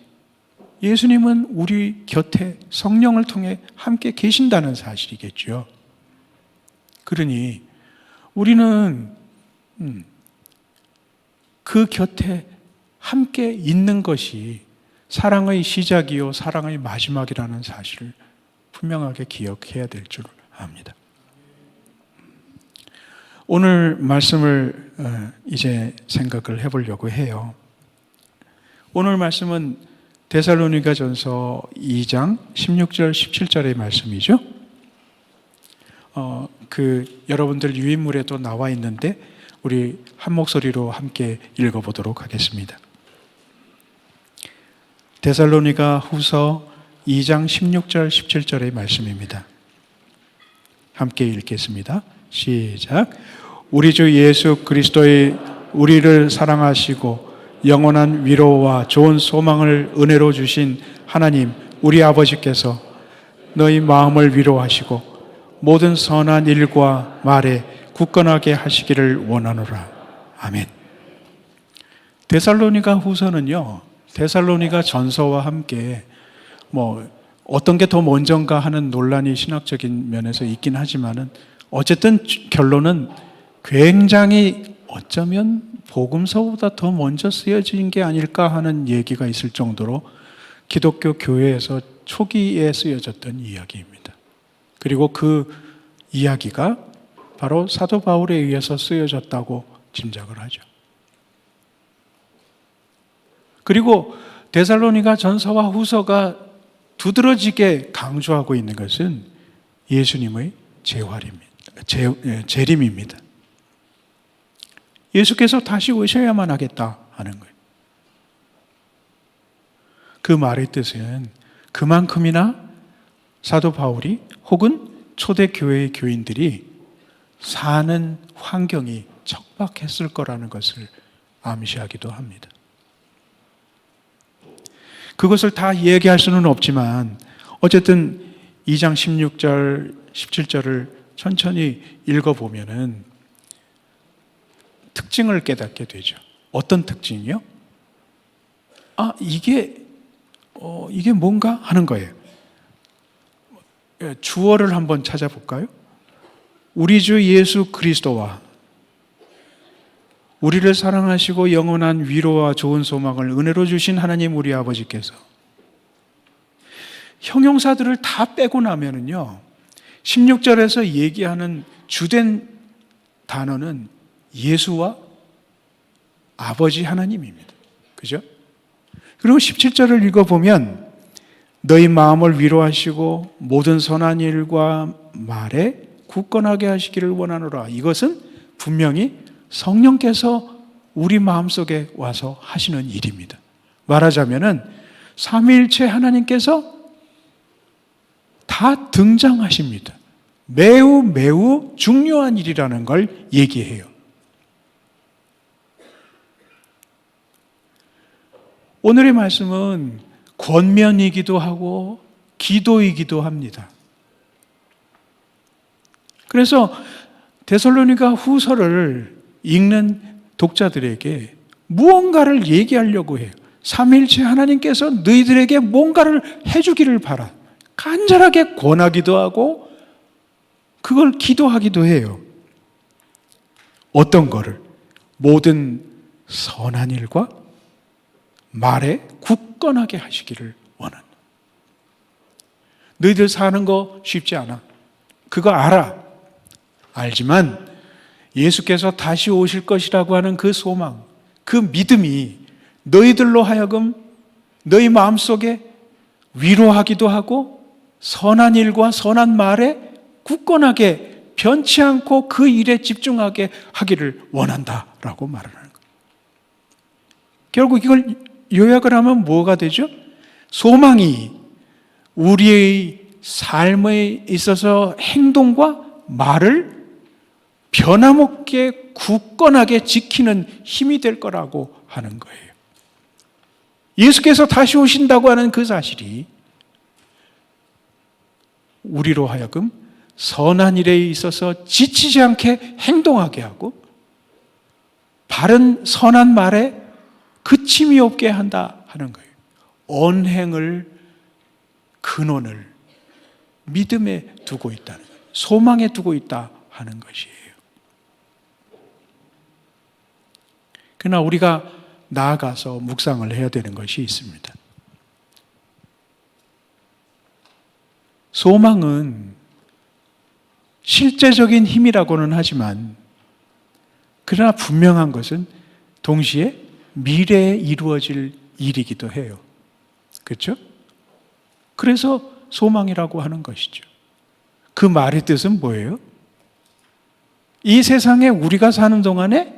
예수님은 우리 곁에 성령을 통해 함께 계신다는 사실이겠죠. 그러니 우리는 그 곁에 함께 있는 것이 사랑의 시작이요 사랑의 마지막이라는 사실을 분명하게 기억해야 될 줄 압니다. 오늘 말씀을 이제 생각을 해보려고 해요. 오늘 말씀은 데살로니가전서 2장 16절 17절의 말씀이죠. 여러분들 유인물에도 나와 있는데 우리 한 목소리로 함께 읽어보도록 하겠습니다. 데살로니가 후서 2장 16절 17절의 말씀입니다. 함께 읽겠습니다. 시작. 우리 주 예수 그리스도의 우리를 사랑하시고 영원한 위로와 좋은 소망을 은혜로 주신 하나님 우리 아버지께서 너희 마음을 위로하시고 모든 선한 일과 말에 굳건하게 하시기를 원하노라. 아멘. 데살로니가 후서는요, 데살로니가 전서와 함께 어떤 게 더 먼저인가 하는 논란이 신학적인 면에서 있긴 하지만은 어쨌든 결론은 굉장히 어쩌면 복음서보다 더 먼저 쓰여진 게 아닐까 하는 얘기가 있을 정도로 기독교 교회에서 초기에 쓰여졌던 이야기입니다. 그리고 그 이야기가 바로 사도 바울에 의해서 쓰여졌다고 짐작을 하죠. 그리고 데살로니가 전서와 후서가 두드러지게 강조하고 있는 것은 예수님의 재림입니다. 예수께서 다시 오셔야만 하겠다 하는 거예요. 그 말의 뜻은 그만큼이나 사도 바울이 혹은 초대교회의 교인들이 사는 환경이 척박했을 거라는 것을 암시하기도 합니다. 그것을 다 얘기할 수는 없지만 어쨌든 2장 16절, 17절을 천천히 읽어보면은 특징을 깨닫게 되죠. 어떤 특징이요? 이게 뭔가 하는 거예요. 주어를 한번 찾아볼까요? 우리 주 예수 그리스도와 우리를 사랑하시고 영원한 위로와 좋은 소망을 은혜로 주신 하나님 우리 아버지께서 형용사들을 다 빼고 나면은요 16절에서 얘기하는 주된 단어는 예수와 아버지 하나님입니다. 그죠? 그리고 17절을 읽어보면 너희 마음을 위로하시고 모든 선한 일과 말에 굳건하게 하시기를 원하노라. 이것은 분명히 성령께서 우리 마음속에 와서 하시는 일입니다. 말하자면은 삼위일체 하나님께서 다 등장하십니다. 매우 중요한 일이라는 걸 얘기해요. 오늘의 말씀은 권면이기도 하고 기도이기도 합니다. 그래서 데살로니가 후서를 읽는 독자들에게 무언가를 얘기하려고 해요. 삼위일체 하나님께서 너희들에게 뭔가를 해주기를 바라. 간절하게 권하기도 하고 그걸 기도하기도 해요. 어떤 거를? 모든 선한 일과 말에 굳건하게 하시기를 원한다. 너희들 사는 거 쉽지 않아. 그거 알아. 알지만 예수께서 다시 오실 것이라고 하는 그 소망, 그 믿음이 너희들로 하여금 너희 마음속에 위로하기도 하고 선한 일과 선한 말에 굳건하게 변치 않고 그 일에 집중하게 하기를 원한다라고 말하는 거예요. 결국 이걸 요약을 하면 뭐가 되죠? 소망이 우리의 삶에 있어서 행동과 말을 변함없게 굳건하게 지키는 힘이 될 거라고 하는 거예요. 예수께서 다시 오신다고 하는 그 사실이 우리로 하여금 선한 일에 있어서 지치지 않게 행동하게 하고 바른 선한 말에 그침이 없게 한다 하는 거예요. 언행을 근원을 믿음에 두고 있다는 거예요. 소망에 두고 있다 하는 것이에요. 그러나 우리가 나아가서 묵상을 해야 되는 것이 있습니다. 소망은 실제적인 힘이라고는 하지만 그러나 분명한 것은 동시에 미래에 이루어질 일이기도 해요. 그렇죠? 그래서 소망이라고 하는 것이죠. 그 말의 뜻은 뭐예요? 이 세상에 우리가 사는 동안에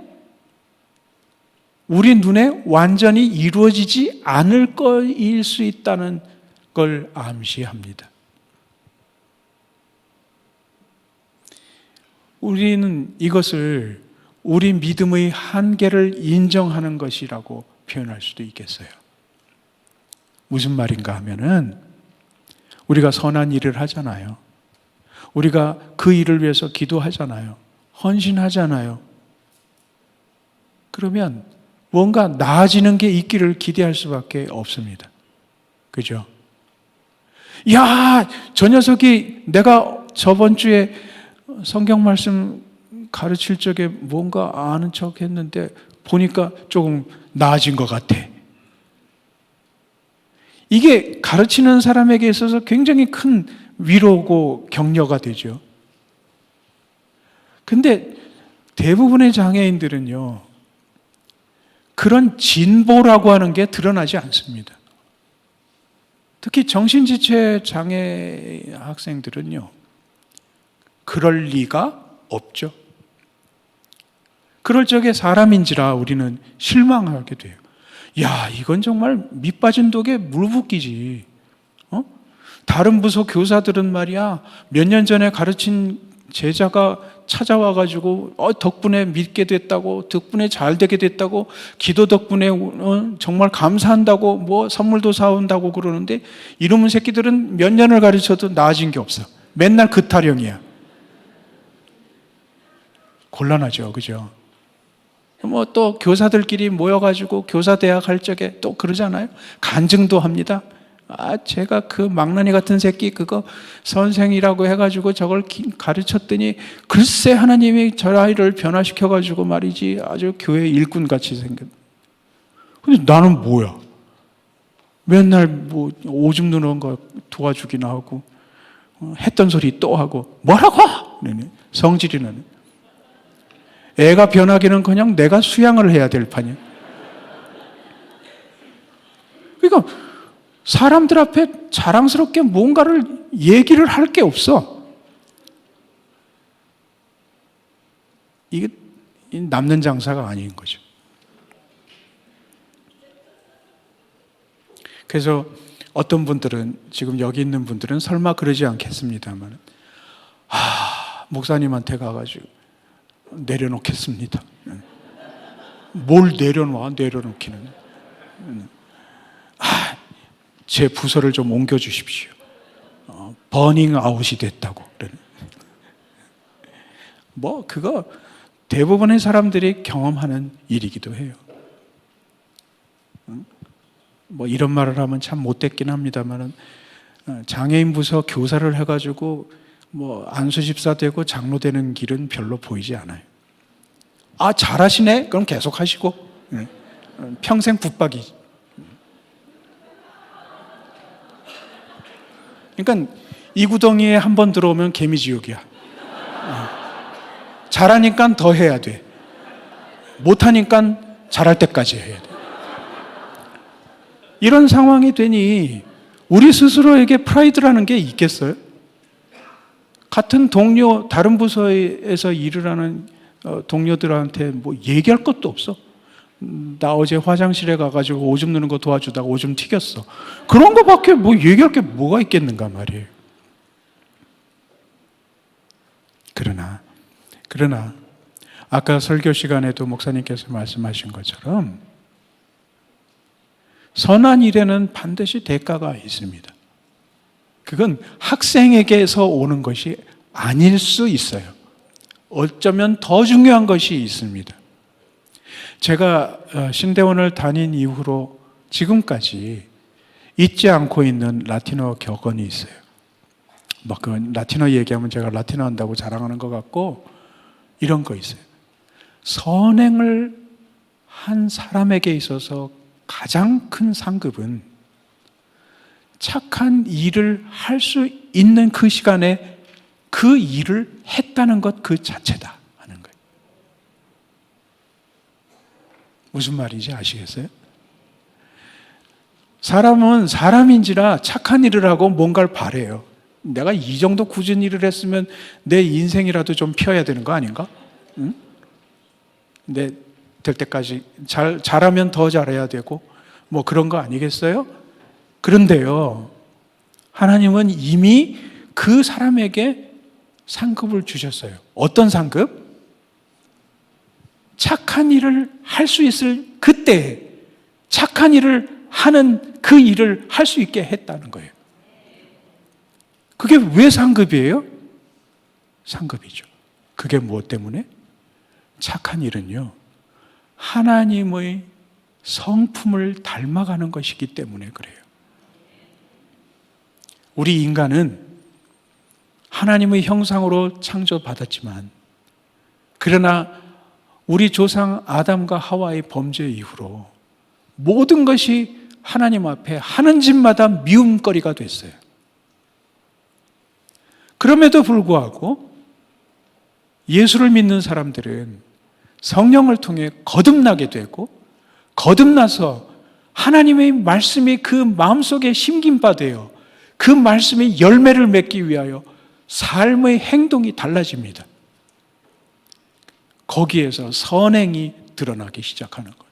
우리 눈에 완전히 이루어지지 않을 것일 수 있다는 걸 암시합니다. 우리는 이것을 우리 믿음의 한계를 인정하는 것이라고 표현할 수도 있겠어요. 무슨 말인가 하면은 우리가 선한 일을 하잖아요. 우리가 그 일을 위해서 기도하잖아요. 헌신하잖아요. 그러면 뭔가 나아지는 게 있기를 기대할 수밖에 없습니다. 그죠? 야, 저 녀석이 내가 저번 주에 성경 말씀 가르칠 적에 뭔가 아는 척 했는데 보니까 조금 나아진 것 같아. 이게 가르치는 사람에게 있어서 굉장히 큰 위로고 격려가 되죠. 근데 대부분의 장애인들은요, 그런 진보라고 하는 게 드러나지 않습니다. 특히 정신지체 장애 학생들은요, 그럴 리가 없죠. 그럴 적에 사람인지라 우리는 실망하게 돼요. 야, 이건 정말 밑빠진 독에 물 붓기지. 다른 부서 교사들은 말이야, 몇 년 전에 가르친 제자가 찾아와가지고 덕분에 믿게 됐다고, 덕분에 잘 되게 됐다고, 기도 덕분에 정말 감사한다고, 뭐 선물도 사온다고 그러는데 이놈의 새끼들은 몇 년을 가르쳐도 나아진 게 없어. 맨날 그 타령이야. 곤란하죠, 그죠? 뭐 또 교사들끼리 모여가지고 교사대학 할 적에 또 그러잖아요. 간증도 합니다. 제가 그 망나니 같은 새끼 그거 선생이라고 해가지고 저걸 가르쳤더니 글쎄 하나님이 저 아이를 변화시켜가지고 말이지 아주 교회 일꾼같이 생겼. 근데 나는 뭐야? 맨날 뭐 오줌 누는 거 도와주기나 하고 했던 소리 또 하고 뭐라고? 성질이는. 애가 변하기는 그냥 내가 수양을 해야 될 판이야. 그러니까 사람들 앞에 자랑스럽게 뭔가를 얘기를 할 게 없어. 이게 남는 장사가 아닌 거죠. 그래서 어떤 분들은, 지금 여기 있는 분들은 설마 그러지 않겠습니다만, 목사님한테 가가지고 내려놓겠습니다. 뭘 내려놔, 내려놓기는. 제 부서를 좀 옮겨주십시오. 버닝 아웃이 됐다고. 뭐 그거 대부분의 사람들이 경험하는 일이기도 해요. 뭐 이런 말을 하면 참 못됐긴 합니다만은 장애인 부서 교사를 해가지고 뭐 안수집사 되고 장로 되는 길은 별로 보이지 않아요. 잘하시네? 그럼 계속 하시고 평생 붙박이. 그러니까 이 구덩이에 한 번 들어오면 개미지옥이야. 잘하니까 더 해야 돼. 못하니까 잘할 때까지 해야 돼. 이런 상황이 되니 우리 스스로에게 프라이드라는 게 있겠어요? 같은 동료, 다른 부서에서 일을 하는 동료들한테 뭐 얘기할 것도 없어. 나 어제 화장실에 가가지고 오줌 누는 거 도와주다가 오줌 튀겼어. 그런 거밖에 뭐 얘기할 게 뭐가 있겠는가 말이에요. 그러나 아까 설교 시간에도 목사님께서 말씀하신 것처럼 선한 일에는 반드시 대가가 있습니다. 그건 학생에게서 오는 것이 아닐 수 있어요. 어쩌면 더 중요한 것이 있습니다. 제가 신대원을 다닌 이후로 지금까지 잊지 않고 있는 라틴어 격언이 있어요. 막 그 라틴어 얘기하면 제가 라틴어 한다고 자랑하는 것 같고 이런 거 있어요. 선행을 한 사람에게 있어서 가장 큰 상급은 착한 일을 할 수 있는 그 시간에 그 일을 했다는 것 그 자체다 하는 거예요. 무슨 말인지 아시겠어요? 사람은 사람인지라 착한 일을 하고 뭔가를 바래요. 내가 이 정도 굳은 일을 했으면 내 인생이라도 좀 펴야 되는 거 아닌가? 응? 내 될 때까지 잘하면 더 잘해야 되고 뭐 그런 거 아니겠어요? 그런데요, 하나님은 이미 그 사람에게 상급을 주셨어요. 어떤 상급? 착한 일을 할 수 있을 그때 착한 일을 하는 그 일을 할 수 있게 했다는 거예요. 그게 왜 상급이에요? 상급이죠. 그게 무엇 때문에? 착한 일은요, 하나님의 성품을 닮아가는 것이기 때문에 그래요. 우리 인간은 하나님의 형상으로 창조받았지만, 그러나 우리 조상 아담과 하와의 범죄 이후로 모든 것이 하나님 앞에 하는 짓마다 미움거리가 됐어요. 그럼에도 불구하고 예수를 믿는 사람들은 성령을 통해 거듭나게 되고, 거듭나서 하나님의 말씀이 그 마음속에 심긴 바 되어 그 말씀의 열매를 맺기 위하여 삶의 행동이 달라집니다. 거기에서 선행이 드러나기 시작하는 거예요.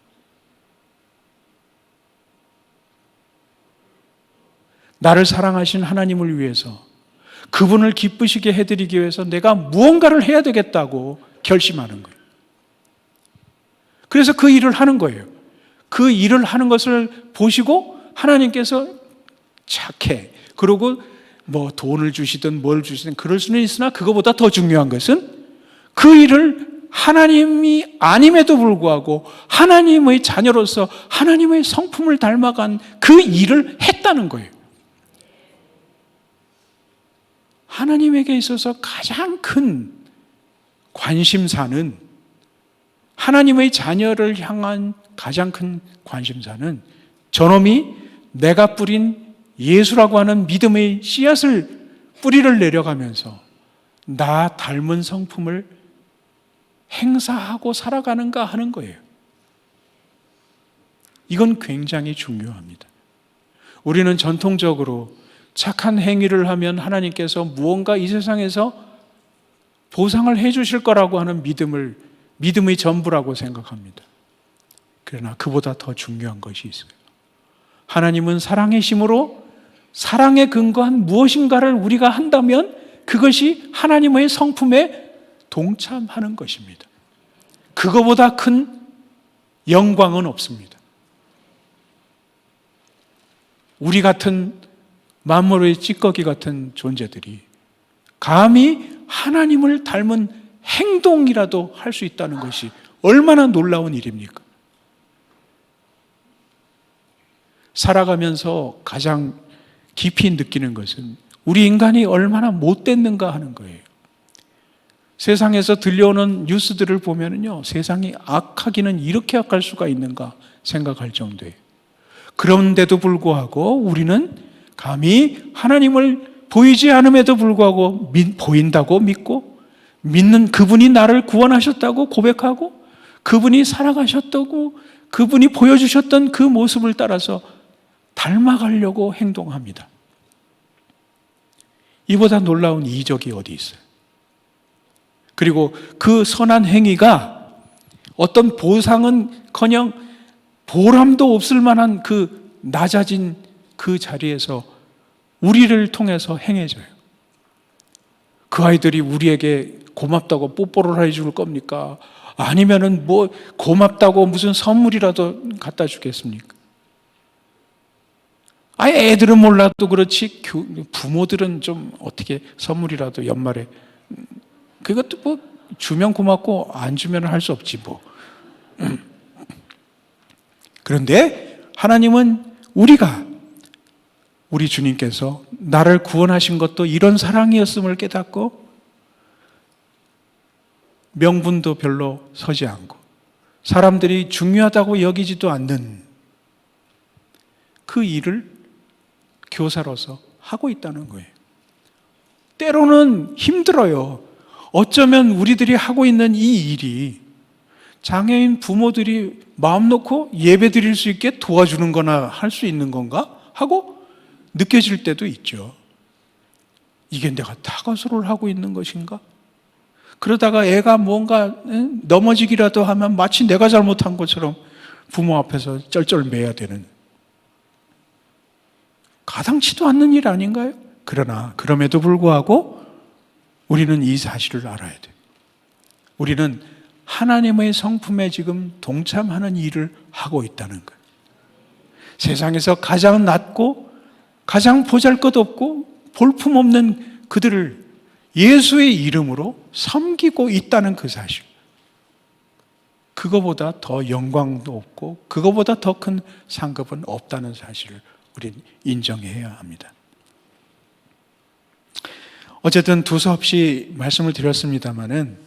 나를 사랑하신 하나님을 위해서, 그분을 기쁘시게 해드리기 위해서 내가 무언가를 해야 되겠다고 결심하는 거예요. 그래서 그 일을 하는 거예요. 그 일을 하는 것을 보시고 하나님께서 착해, 그리고 뭐 돈을 주시든 뭘 주시든 그럴 수는 있으나, 그거보다 더 중요한 것은 그 일을 하나님이 아님에도 불구하고 하나님의 자녀로서 하나님의 성품을 닮아간 그 일을 했다는 거예요. 하나님에게 있어서 가장 큰 관심사는, 하나님의 자녀를 향한 가장 큰 관심사는 저놈이 내가 뿌린 예수라고 하는 믿음의 씨앗을, 뿌리를 내려가면서 나 닮은 성품을 행사하고 살아가는가 하는 거예요. 이건 굉장히 중요합니다. 우리는 전통적으로 착한 행위를 하면 하나님께서 무언가 이 세상에서 보상을 해주실 거라고 하는 믿음의 전부라고 생각합니다. 그러나 그보다 더 중요한 것이 있어요. 하나님은 사랑의 심으로 사랑에 근거한 무엇인가를 우리가 한다면 그것이 하나님의 성품에 동참하는 것입니다. 그거보다 큰 영광은 없습니다. 우리 같은 만물의 찌꺼기 같은 존재들이 감히 하나님을 닮은 행동이라도 할 수 있다는 것이 얼마나 놀라운 일입니까? 살아가면서 가장 깊이 느끼는 것은 우리 인간이 얼마나 못됐는가 하는 거예요. 세상에서 들려오는 뉴스들을 보면요, 세상이 악하기는 이렇게 악할 수가 있는가 생각할 정도예요. 그런데도 불구하고 우리는 감히 하나님을 보이지 않음에도 불구하고 보인다고 믿고, 믿는 그분이 나를 구원하셨다고 고백하고, 그분이 살아가셨다고, 그분이 보여주셨던 그 모습을 따라서 닮아가려고 행동합니다. 이보다 놀라운 이적이 어디 있어요? 그리고 그 선한 행위가 어떤 보상은커녕 보람도 없을 만한 그 낮아진 그 자리에서 우리를 통해서 행해져요. 그 아이들이 우리에게 고맙다고 뽀뽀를 해줄 겁니까? 아니면은 뭐 고맙다고 무슨 선물이라도 갖다 주겠습니까? 아예 애들은 몰라도 그렇지 부모들은 좀 어떻게 선물이라도 연말에, 그것도 뭐 주면 고맙고 안 주면 할 수 없지 뭐. 그런데 하나님은 우리 주님께서 나를 구원하신 것도 이런 사랑이었음을 깨닫고, 명분도 별로 서지 않고 사람들이 중요하다고 여기지도 않는 그 일을 교사로서 하고 있다는 거예요. 때로는 힘들어요. 어쩌면 우리들이 하고 있는 이 일이 장애인 부모들이 마음 놓고 예배 드릴 수 있게 도와주는 거나 할 수 있는 건가? 하고 느껴질 때도 있죠. 이게 내가 타가소를 하고 있는 것인가? 그러다가 애가 뭔가 넘어지기라도 하면 마치 내가 잘못한 것처럼 부모 앞에서 쩔쩔매야 되는, 가당치도 않는 일 아닌가요? 그러나 그럼에도 불구하고 우리는 이 사실을 알아야 돼요. 우리는 하나님의 성품에 지금 동참하는 일을 하고 있다는 거예요. 세상에서 가장 낮고 가장 보잘것없고 볼품없는 그들을 예수의 이름으로 섬기고 있다는 그 사실. 그거보다 더 영광도 없고 그거보다 더 큰 상급은 없다는 사실을 우리는 인정해야 합니다. 어쨌든 두서없이 말씀을 드렸습니다마는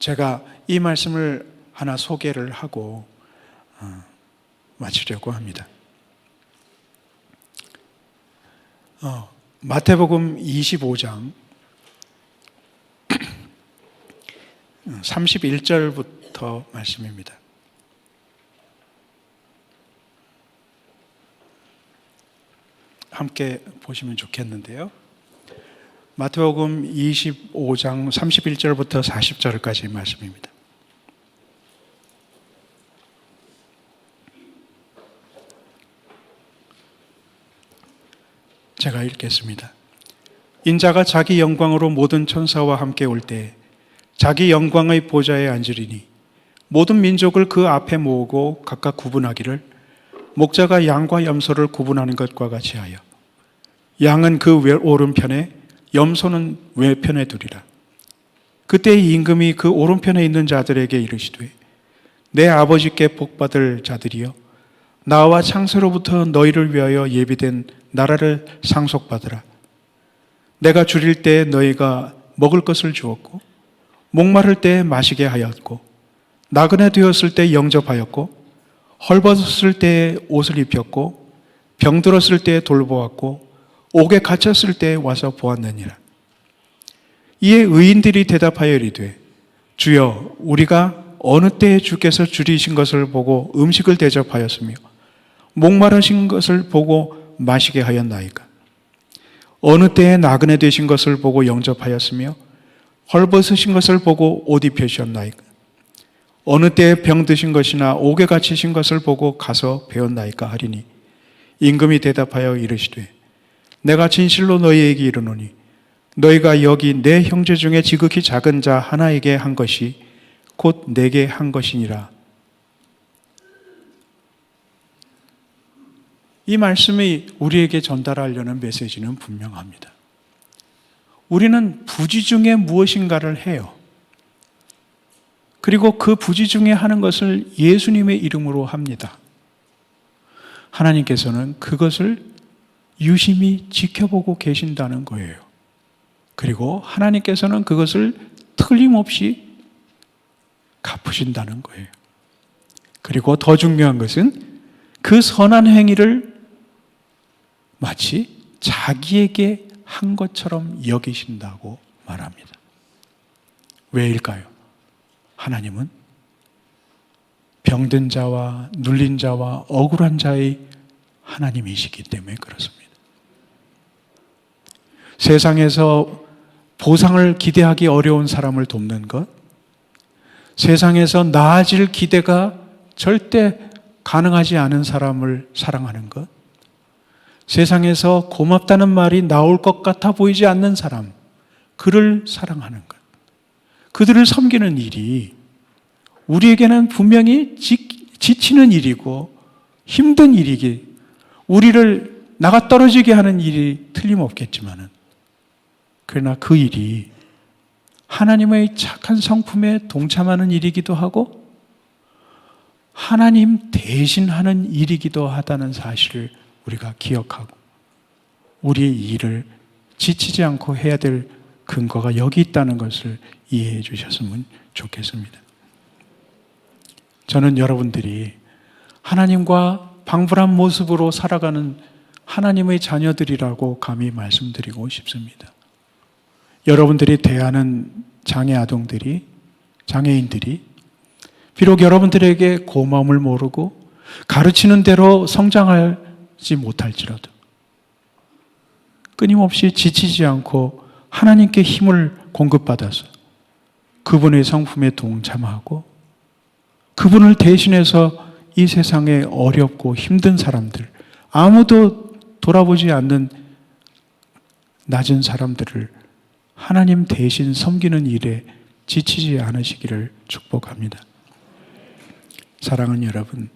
제가 이 말씀을 하나 소개를 하고 마치려고 합니다. 마태복음 25장 31절부터 말씀입니다. 함께 보시면 좋겠는데요. 마태복음 25장 31절부터 40절까지 말씀입니다. 제가 읽겠습니다. 인자가 자기 영광으로 모든 천사와 함께 올 때 자기 영광의 보좌에 앉으리니 모든 민족을 그 앞에 모으고 각각 구분하기를 목자가 양과 염소를 구분하는 것과 같이 하여 양은 그 오른편에 염소는 외편에 두리라. 그때 임금이 그 오른편에 있는 자들에게 이르시되 내 아버지께 복받을 자들이여 나와 창세로부터 너희를 위하여 예비된 나라를 상속받으라. 내가 줄일 때 너희가 먹을 것을 주었고 목마를 때 마시게 하였고 나그네 되었을 때 영접하였고 헐벗었을 때 옷을 입혔고 병들었을 때 돌보았고 옥에 갇혔을 때 와서 보았느니라. 이에 의인들이 대답하여 이르되 주여 우리가 어느 때에 주께서 줄이신 것을 보고 음식을 대접하였으며 목마르신 것을 보고 마시게 하였나이까? 어느 때에 나그네 되신 것을 보고 영접하였으며 헐벗으신 것을 보고 옷 입히셨나이까? 어느 때에 병드신 것이나 옥에 갇히신 것을 보고 가서 배웠나이까 하리니 임금이 대답하여 이르시되 내가 진실로 너희에게 이르노니 너희가 여기 내 형제 중에 지극히 작은 자 하나에게 한 것이 곧 내게 한 것이니라. 이 말씀이 우리에게 전달하려는 메시지는 분명합니다. 우리는 부지 중에 무엇인가를 해요. 그리고 그 부지 중에 하는 것을 예수님의 이름으로 합니다. 하나님께서는 그것을 유심히 지켜보고 계신다는 거예요. 그리고 하나님께서는 그것을 틀림없이 갚으신다는 거예요. 그리고 더 중요한 것은 그 선한 행위를 마치 자기에게 한 것처럼 여기신다고 말합니다. 왜일까요? 하나님은 병든 자와 눌린 자와 억울한 자의 하나님이시기 때문에 그렇습니다. 세상에서 보상을 기대하기 어려운 사람을 돕는 것, 세상에서 나아질 기대가 절대 가능하지 않은 사람을 사랑하는 것, 세상에서 고맙다는 말이 나올 것 같아 보이지 않는 사람, 그를 사랑하는 것, 그들을 섬기는 일이 우리에게는 분명히 지치는 일이고 힘든 일이기, 우리를 나가 떨어지게 하는 일이 틀림없겠지만은, 그러나 그 일이 하나님의 착한 성품에 동참하는 일이기도 하고 하나님 대신하는 일이기도 하다는 사실을 우리가 기억하고 우리의 일을 지치지 않고 해야 될 근거가 여기 있다는 것을 이해해 주셨으면 좋겠습니다. 저는 여러분들이 하나님과 방불한 모습으로 살아가는 하나님의 자녀들이라고 감히 말씀드리고 싶습니다. 여러분들이 대하는 장애 아동들이, 장애인들이 비록 여러분들에게 고마움을 모르고 가르치는 대로 성장하지 못할지라도 끊임없이 지치지 않고 하나님께 힘을 공급받아서 그분의 성품에 동참하고 그분을 대신해서 이 세상에 어렵고 힘든 사람들, 아무도 돌아보지 않는 낮은 사람들을 하나님 대신 섬기는 일에 지치지 않으시기를 축복합니다. 사랑하는 여러분,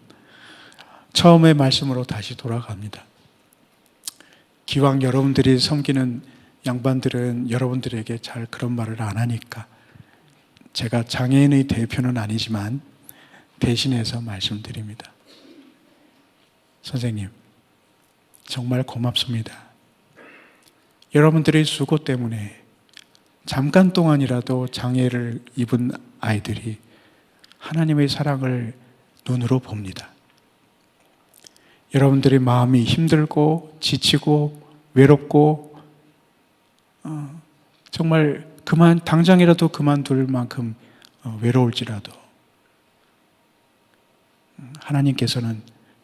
처음의 말씀으로 다시 돌아갑니다. 기왕 여러분들이 섬기는 양반들은 여러분들에게 잘 그런 말을 안 하니까 제가 장애인의 대표는 아니지만 대신해서 말씀드립니다. 선생님, 정말 고맙습니다. 여러분들의 수고 때문에 잠깐 동안이라도 장애를 입은 아이들이 하나님의 사랑을 눈으로 봅니다. 여러분들의 마음이 힘들고 지치고 외롭고 정말 당장이라도 그만둘 만큼 외로울지라도 하나님께서는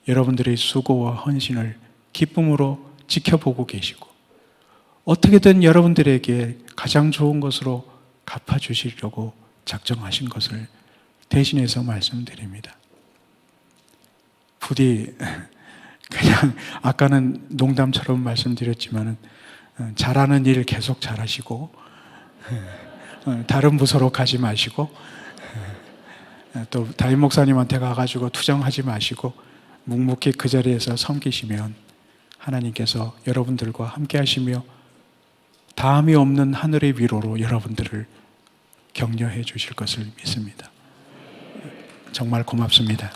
여러분들의 수고와 헌신을 기쁨으로 지켜보고 계시고 어떻게든 여러분들에게 가장 좋은 것으로 갚아주시려고 작정하신 것을 대신해서 말씀드립니다. 부디 그냥 아까는 농담처럼 말씀드렸지만 잘하는 일 계속 잘하시고 다른 부서로 가지 마시고 또 담임 목사님한테 가가지고 투정하지 마시고 묵묵히 그 자리에서 섬기시면 하나님께서 여러분들과 함께 하시며 다함이 없는 하늘의 위로로 여러분들을 격려해 주실 것을 믿습니다. 정말 고맙습니다.